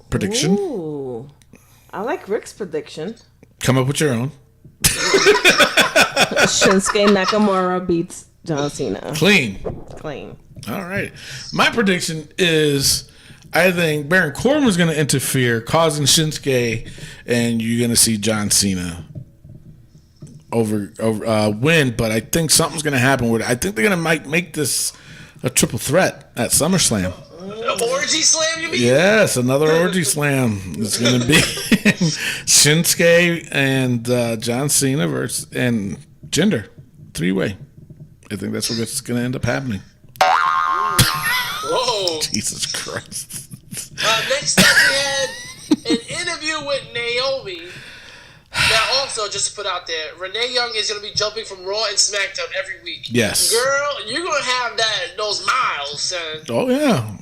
Prediction? Ooh. I like Rick's prediction. Come up with your own. Shinsuke Nakamura beats John Cena. Clean. Clean. All right. My prediction is I think Baron Corbin's going to interfere, causing Shinsuke, and you're going to see John Cena win. But I think something's going to happen with it. I think they're going to might make this a triple threat at SummerSlam. An orgy slam, you mean? Yes, another orgy slam. It's going to be Shinsuke and John Cena versus and Jinder. 3-way. I think that's what's going to end up happening. Whoa. Jesus Christ. Next up, we had an interview with Naomi. Now, also, just to put out there, Renee Young is going to be jumping from Raw and SmackDown every week. Yes. Girl, you're going to have those miles, son. Oh, yeah.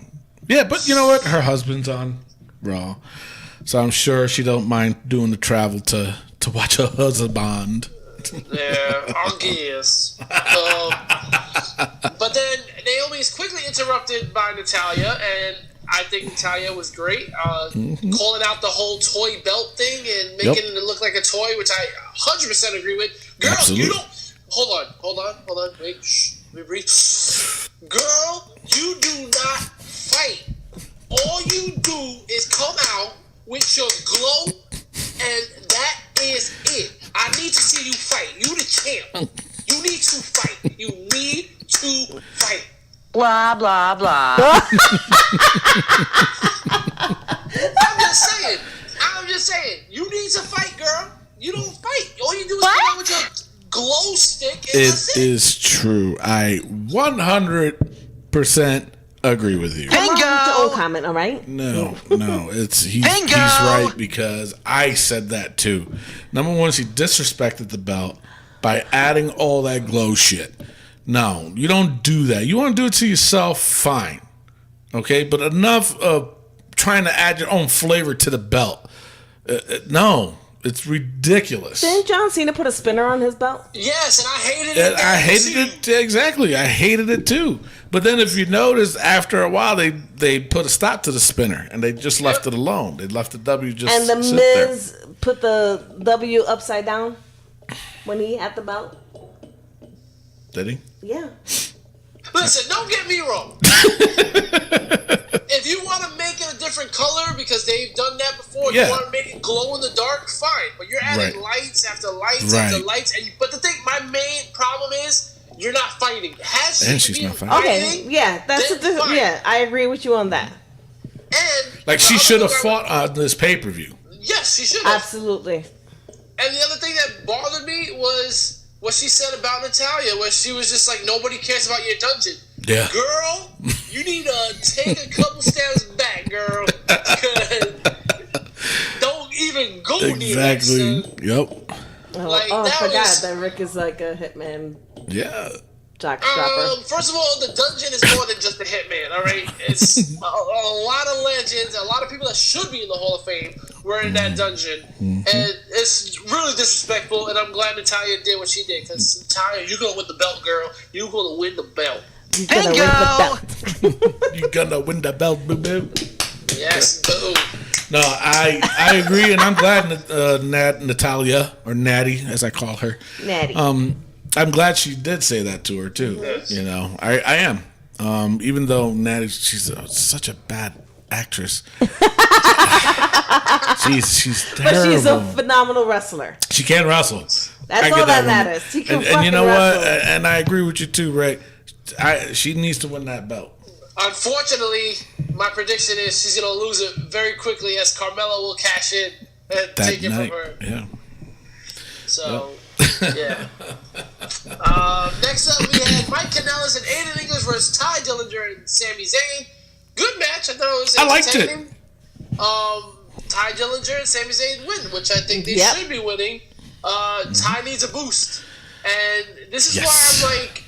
Yeah, but you know what? Her husband's on Raw. So I'm sure she don't mind doing the travel to watch her husband. Yeah, I guess. But then Naomi is quickly interrupted by Natalya, and I think Natalya was great, calling out the whole toy belt thing and making it look like a toy, which I 100% agree with. Girl, Absolutely. you don't. Hold on. Wait, shh. Let me breathe. Girl, you do not fight. All you do is come out with your glow, and that is it. I need to see you fight. You the champ. You need to fight. You need to fight. Blah, blah, blah. I'm just saying. You need to fight, girl. You don't fight. All you do is come out with your glow stick, and that's It it. is true. I 100% agree with you. Come on with your own Bingo! comment, all right? No, he's Bingo! right because I said that too. Number one, she disrespected the belt by adding all that glow shit. No, you don't do that. You want to do it to yourself, fine. Okay, but enough of trying to add your own flavor to the belt. No, it's ridiculous. Didn't John Cena put a spinner on his belt? Yes, and I hated it. I hated it exactly. I hated it too. But then, if you notice, after a while, they put a stop to the spinner and they just left it alone. They left the W just. And the sit Miz there. put the W upside down when he had the belt? Did he? Yeah. Listen, don't get me wrong. If you want to make it a different color because they've done that before, Yeah. you want to make it glow in the dark, fine. But you're adding Right. lights after lights after Right. lights, but the thing, my main problem is you're not fighting. Has And she she's been not fighting. Okay, yeah, that's then fine. yeah, I agree with you on that. And Like the she other should have thing I- fought on this pay per view. Yes, she should have. Absolutely. And the other thing that bothered me was what she said about Natalya, where she was just like, nobody cares about your dungeon. Yeah. Girl, you need to take a couple steps back, girl. Don't even go near that, Exactly. son. Yep. Like, I that forgot was- that Rick is like a hitman Yeah. jockstrapper. First of all, the dungeon is more than just a hitman, all right? It's a lot of legends, a lot of people that should be in the Hall of Fame were in that dungeon. And it's really disrespectful, and I'm glad Natalya did what she did, because Natalya, you're going to win the belt, girl. You're going to win the belt. He's gonna win the belt. You gonna win the belt, boo boo. Yes, boom. No, I agree, and I'm glad Natalia, or Natty as I call her. Natty. I'm glad she did say that to her too. Yes. You know, I am. Even though Natty, she's such a bad actress. she's terrible. But she's a phenomenal wrestler. She can wrestle. That's I all get that one. matters. She can and you know fucking what? wrestle. And I agree with you too, Ray. She needs to win that belt. Unfortunately, my prediction is she's going to lose it very quickly as Carmella will cash in and That take it night, from her. yeah. So, yeah. Next up, we had Mike Kanellis and Aiden English versus Ty Dillinger and Sami Zayn. Good match. I thought it was entertaining. I liked it. Ty Dillinger and Sami Zayn win, which I think they should be winning. Ty needs a boost. And this is why I'm like,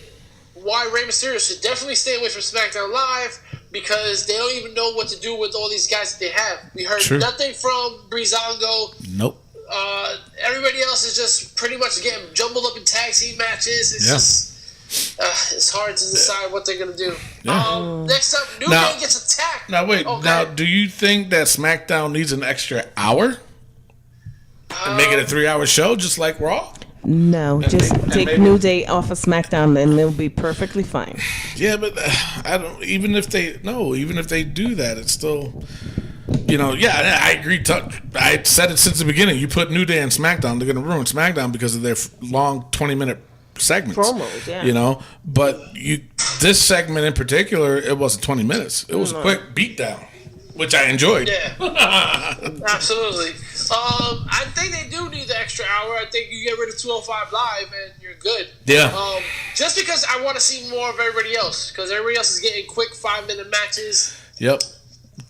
why Rey Mysterio should definitely stay away from SmackDown Live, because they don't even know what to do with all these guys that they have. We heard nothing from Breezango. Nope. Everybody else is just pretty much getting jumbled up in tag team matches. It's just it's hard to decide what they're gonna do. Yeah. Next up, New Day gets attacked. Now wait, do you think that SmackDown needs an extra hour and make it a 3-hour show, just like Raw? No, just take New Day off of SmackDown and it'll be perfectly fine. Yeah, but I don't. Even if they do that, it's still. I agree. I said it since the beginning. You put New Day and SmackDown, they're going to ruin SmackDown because of their long 20-minute segments. Promos, yeah. But this segment in particular, it wasn't 20 minutes. It was a quick beatdown, which I enjoyed. Yeah, absolutely. I think they do need the extra hour. I think you get rid of 205 Live and you're good. Yeah. Just because I want to see more of everybody else, because everybody else is getting quick 5-minute matches. Yep.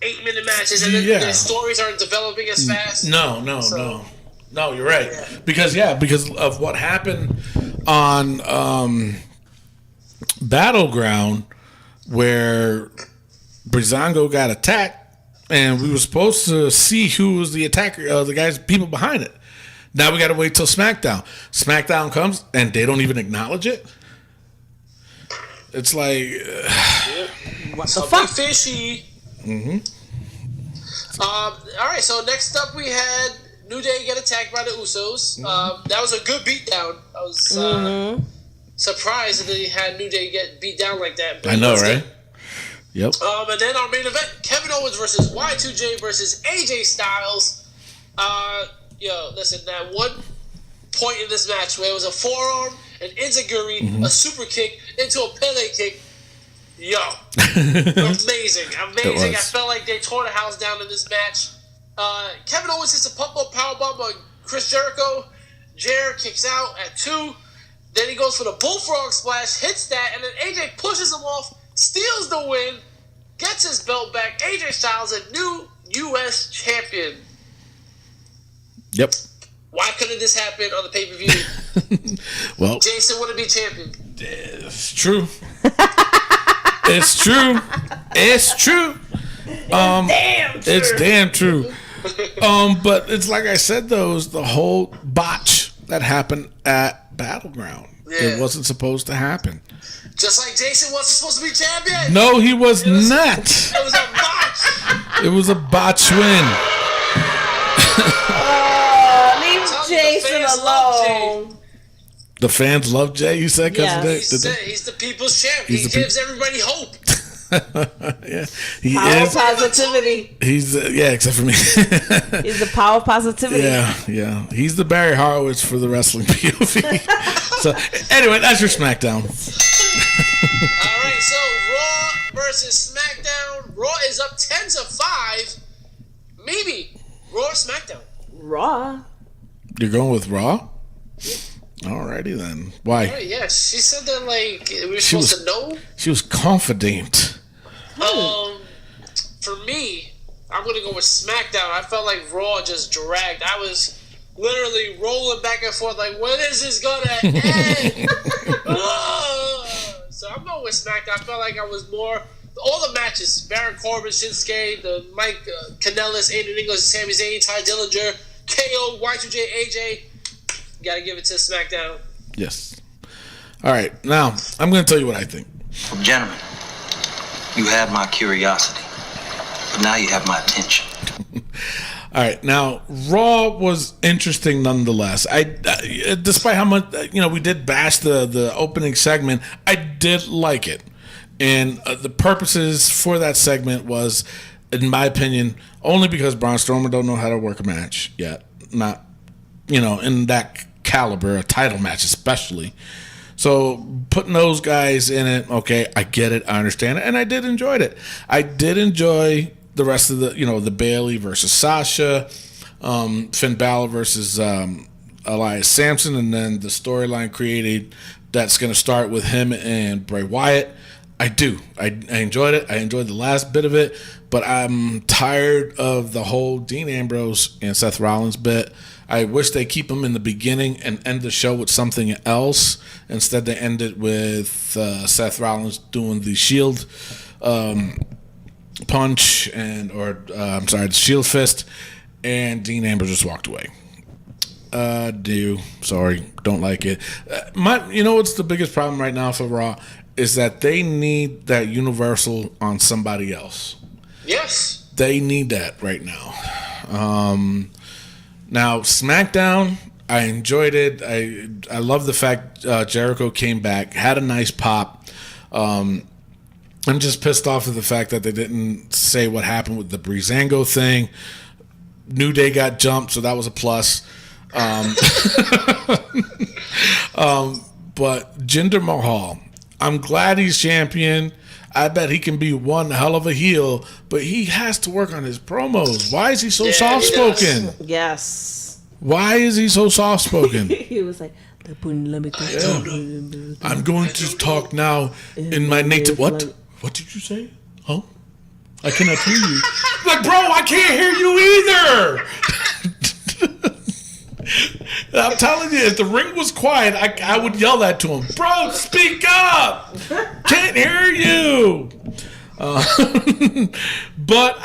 8-minute matches, and then the stories aren't developing as fast. No, you're right. Yeah. Because of what happened on Battleground, where Breezango got attacked, and we were supposed to see who was the attacker, the people behind it. Now we got to wait till SmackDown. SmackDown comes, and they don't even acknowledge it. It's like, what the fuck? Fishy. Mm-hmm. All right, so next up we had New Day get attacked by the Usos. That was a good beatdown. I was surprised that they had New Day get beat down like that. I know, right? Yep. And then our main event, Kevin Owens versus Y2J versus AJ Styles. Listen, that one point in this match where it was a forearm, an enziguri, a super kick into a Pele kick. Amazing. I felt like they tore the house down in this match. Kevin Owens hits a pump-up powerbomb on Chris Jericho. Jer kicks out at 2. Then he goes for the bullfrog splash, hits that, and then AJ pushes him off, steals the win, gets his belt back. AJ Styles, a new U.S. champion. Yep. Why couldn't this happen on the pay-per-view? Well, Jason wouldn't be champion. It's true. It's true. It's true. It's damn true. But it's like I said, though, it was the whole botch that happened at Battleground. Yeah. It wasn't supposed to happen. Just like Jason wasn't supposed to be champion. No, he was not. It was a botch. It was a botch win. Leave Jason alone. The fans love Jay, you said? Yes. He's the people's champ. He gives everybody hope. Yeah, he power is. Positivity. He's except for me. He's the power of positivity. Yeah. He's the Barry Horowitz for the wrestling POV. So anyway, that's your SmackDown. All right, so Raw versus SmackDown. Raw is up 10-5. Maybe Raw or SmackDown. Raw. You're going with Raw? Alrighty then. Why? Oh, yeah, she said that like we were supposed to know. She was confident. For me, I'm gonna go with SmackDown. I felt like Raw just dragged. I was literally rolling back and forth like, when is this gonna end? So I'm going with SmackDown. I felt like I was more. All the matches: Baron Corbin, Shinsuke, the Mike Kanellis, Aiden English, Sami Zayn, Ty Dillinger, KO, Y2J, AJ. Gotta give it to SmackDown. Yes. All right. Now, I'm going to tell you what I think. Gentlemen, you had my curiosity, but now you have my attention. All right. Now, Raw was interesting nonetheless. Despite how much, we did bash the opening segment, I did like it. And the purposes for that segment was, in my opinion, only because Braun Strowman don't know how to work a match yet. Not, in that caliber, a title match especially. So putting those guys in it, okay, I get it, I understand it, and I did enjoy it. I did enjoy the rest of the Bailey versus Sasha, Finn Balor versus Elias Sampson, and then the storyline created that's going to start with him and Bray Wyatt. I enjoyed it. I enjoyed the last bit of it, but I'm tired of the whole Dean Ambrose and Seth Rollins bit. I wish they keep them in the beginning and end the show with something else. Instead, they end it with Seth Rollins doing the Shield punch the Shield fist, and Dean Ambrose just walked away. Sorry, don't like it. What's the biggest problem right now for Raw is that they need that Universal on somebody else. Yes. They need that right now. Now, SmackDown, I enjoyed it. I love the fact Jericho came back, had a nice pop. I'm just pissed off at the fact that they didn't say what happened with the Breezango thing. New Day got jumped, so that was a plus. But Jinder Mahal, I'm glad he's champion. I bet he can be one hell of a heel, but he has to work on his promos. Why is he so soft-spoken? Yes. Why is he so soft-spoken? He was like, I'm going to talk now in my native... What? What did you say? Huh? I cannot hear you. Like, bro, I can't hear you either. I'm telling you, if the ring was quiet, I would yell that to him. Bro, speak up! Can't hear you! But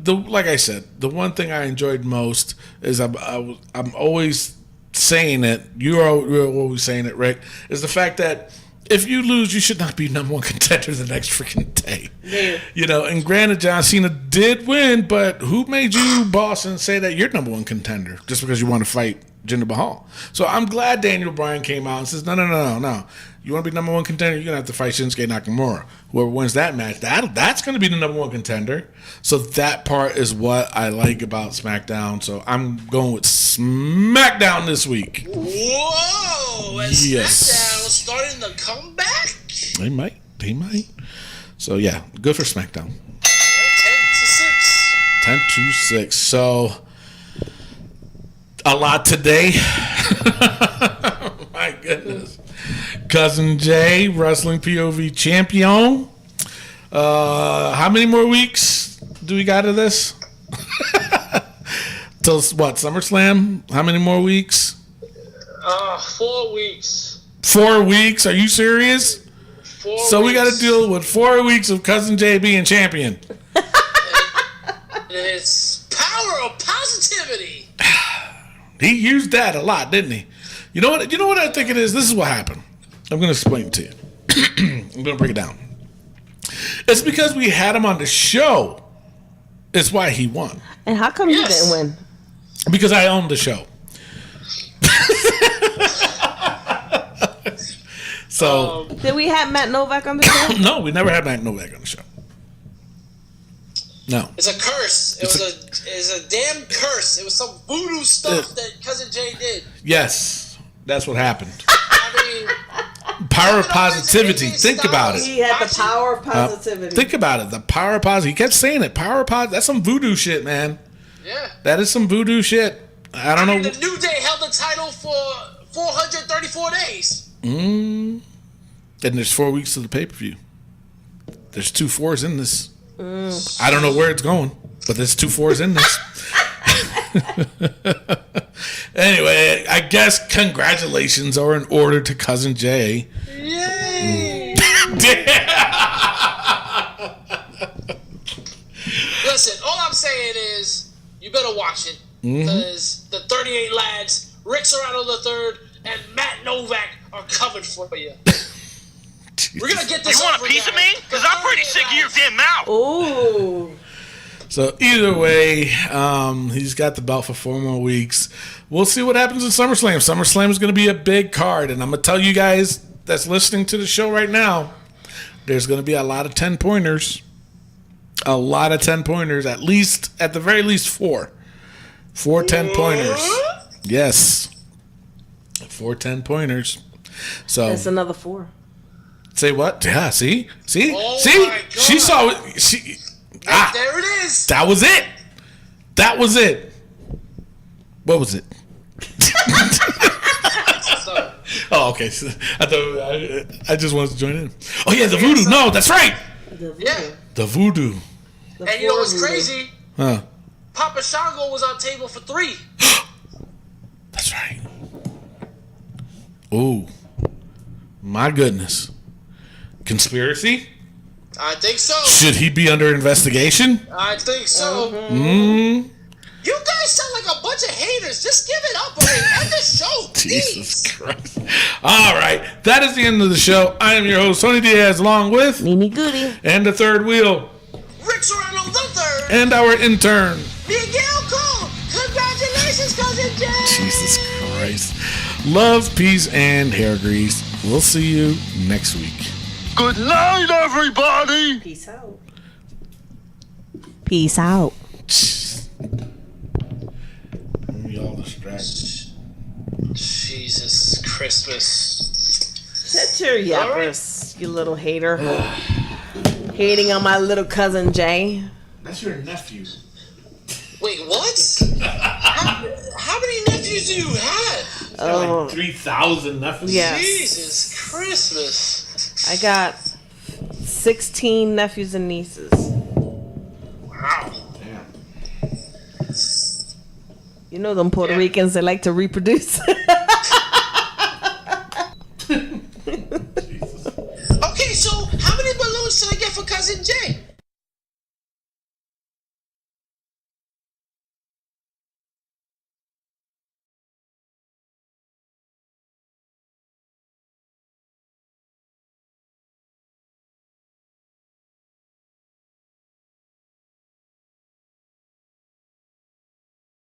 like I said, the one thing I enjoyed most is I'm always saying it. You're always saying it, Rick. Is the fact that if you lose, you should not be number one contender the next freaking day. Yeah. And granted, John Cena did win, but who made you boss and say that you're number one contender just because you want to fight Jinder Mahal? So I'm glad Daniel Bryan came out and says, no. You want to be number one contender, you're going to have to fight Shinsuke Nakamura. Whoever wins that match, that's going to be the number one contender. So that part is what I like about SmackDown. So I'm going with SmackDown this week. Whoa! Is SmackDown starting to come back? They might. So yeah, good for SmackDown. 10-6. So a lot today. My goodness. Cousin Jay, Wrestling POV champion. How many more weeks do we got of this? Till what, SummerSlam? How many more weeks? 4 weeks. 4 weeks? Are you serious? 4 So we got to deal with 4 weeks of Cousin Jay being champion. It's power of positivity. He used that a lot, didn't he? You know what I think it is? This is what happened. I'm going to explain it to you. I'm going to break it down. It's because we had him on the show. It's why he won. And how come you didn't win? Because I owned the show. So did we have Matt Novak on the show? no, we never had Matt Novak on the show. No. It's a curse. It was a damn curse. It was some voodoo stuff that Cousin Jay did. Yes, that's what happened. I mean, power of positivity. Think about it. He had the power of positivity. Think about it. The power of positivity. He kept saying it. Power of positivity. That's some voodoo shit, man. Yeah. That is some voodoo shit. I don't know. The New Day held the title for 434 days. And there's 4 weeks to the pay-per-view. There's 2 4s in this. I don't know where it's going, but there's 2 4s in this. Anyway, I guess congratulations are in order to Cousin Jay. Yay! Listen, all I'm saying is you better watch it because the 38 lads, Rick Serrano III and Matt Novak are covered for you. We're gonna get this. You want a piece of me? Because I'm pretty sick of your damn mouth. Ooh. So either way, he's got the belt for 4 more weeks. We'll see what happens in SummerSlam. SummerSlam is going to be a big card, and I'm going to tell you guys that's listening to the show right now, there's going to be a lot of 10-pointers. A lot of 10-pointers, at the very least 4. 4 10-pointers. Yes. 4 10-pointers. So That's another 4. say what? Yeah, see? Oh see? my She God. saw it. There it is. That was it. That was it. What was it? Oh, okay. So I thought I just wanted to join in. Oh yeah, the voodoo. No, that's right. Yeah. The voodoo. And you know what's crazy? Huh. Papa Shango was on table for 3. That's right. Oh, my goodness. Conspiracy? I think so. Should he be under investigation? I think so. Mm. You guys sound like a bunch of haters. Just give it up already. End the show, Jesus please. Christ. All right. That is the end of the show. I am your host, Tony Diaz, along with Mimi Goody. and the third wheel Rick Serrano the third. and our intern. Miguel Cole. Congratulations, Cousin Jay. Jesus Christ. Love, peace, and hair grease. We'll see you next week. Good night, everybody. Peace out. Peace out. We all distracted. Jesus Christmas. Shut your yappers, you little hater. Hating on my little cousin Jay. That's your nephew. Wait, what? How many nephews do you have? Oh, Like 3,000 nephews. yes. Jesus Christmas. I got 16 nephews and nieces. Wow. Damn. You know them Puerto Ricans, they like to reproduce.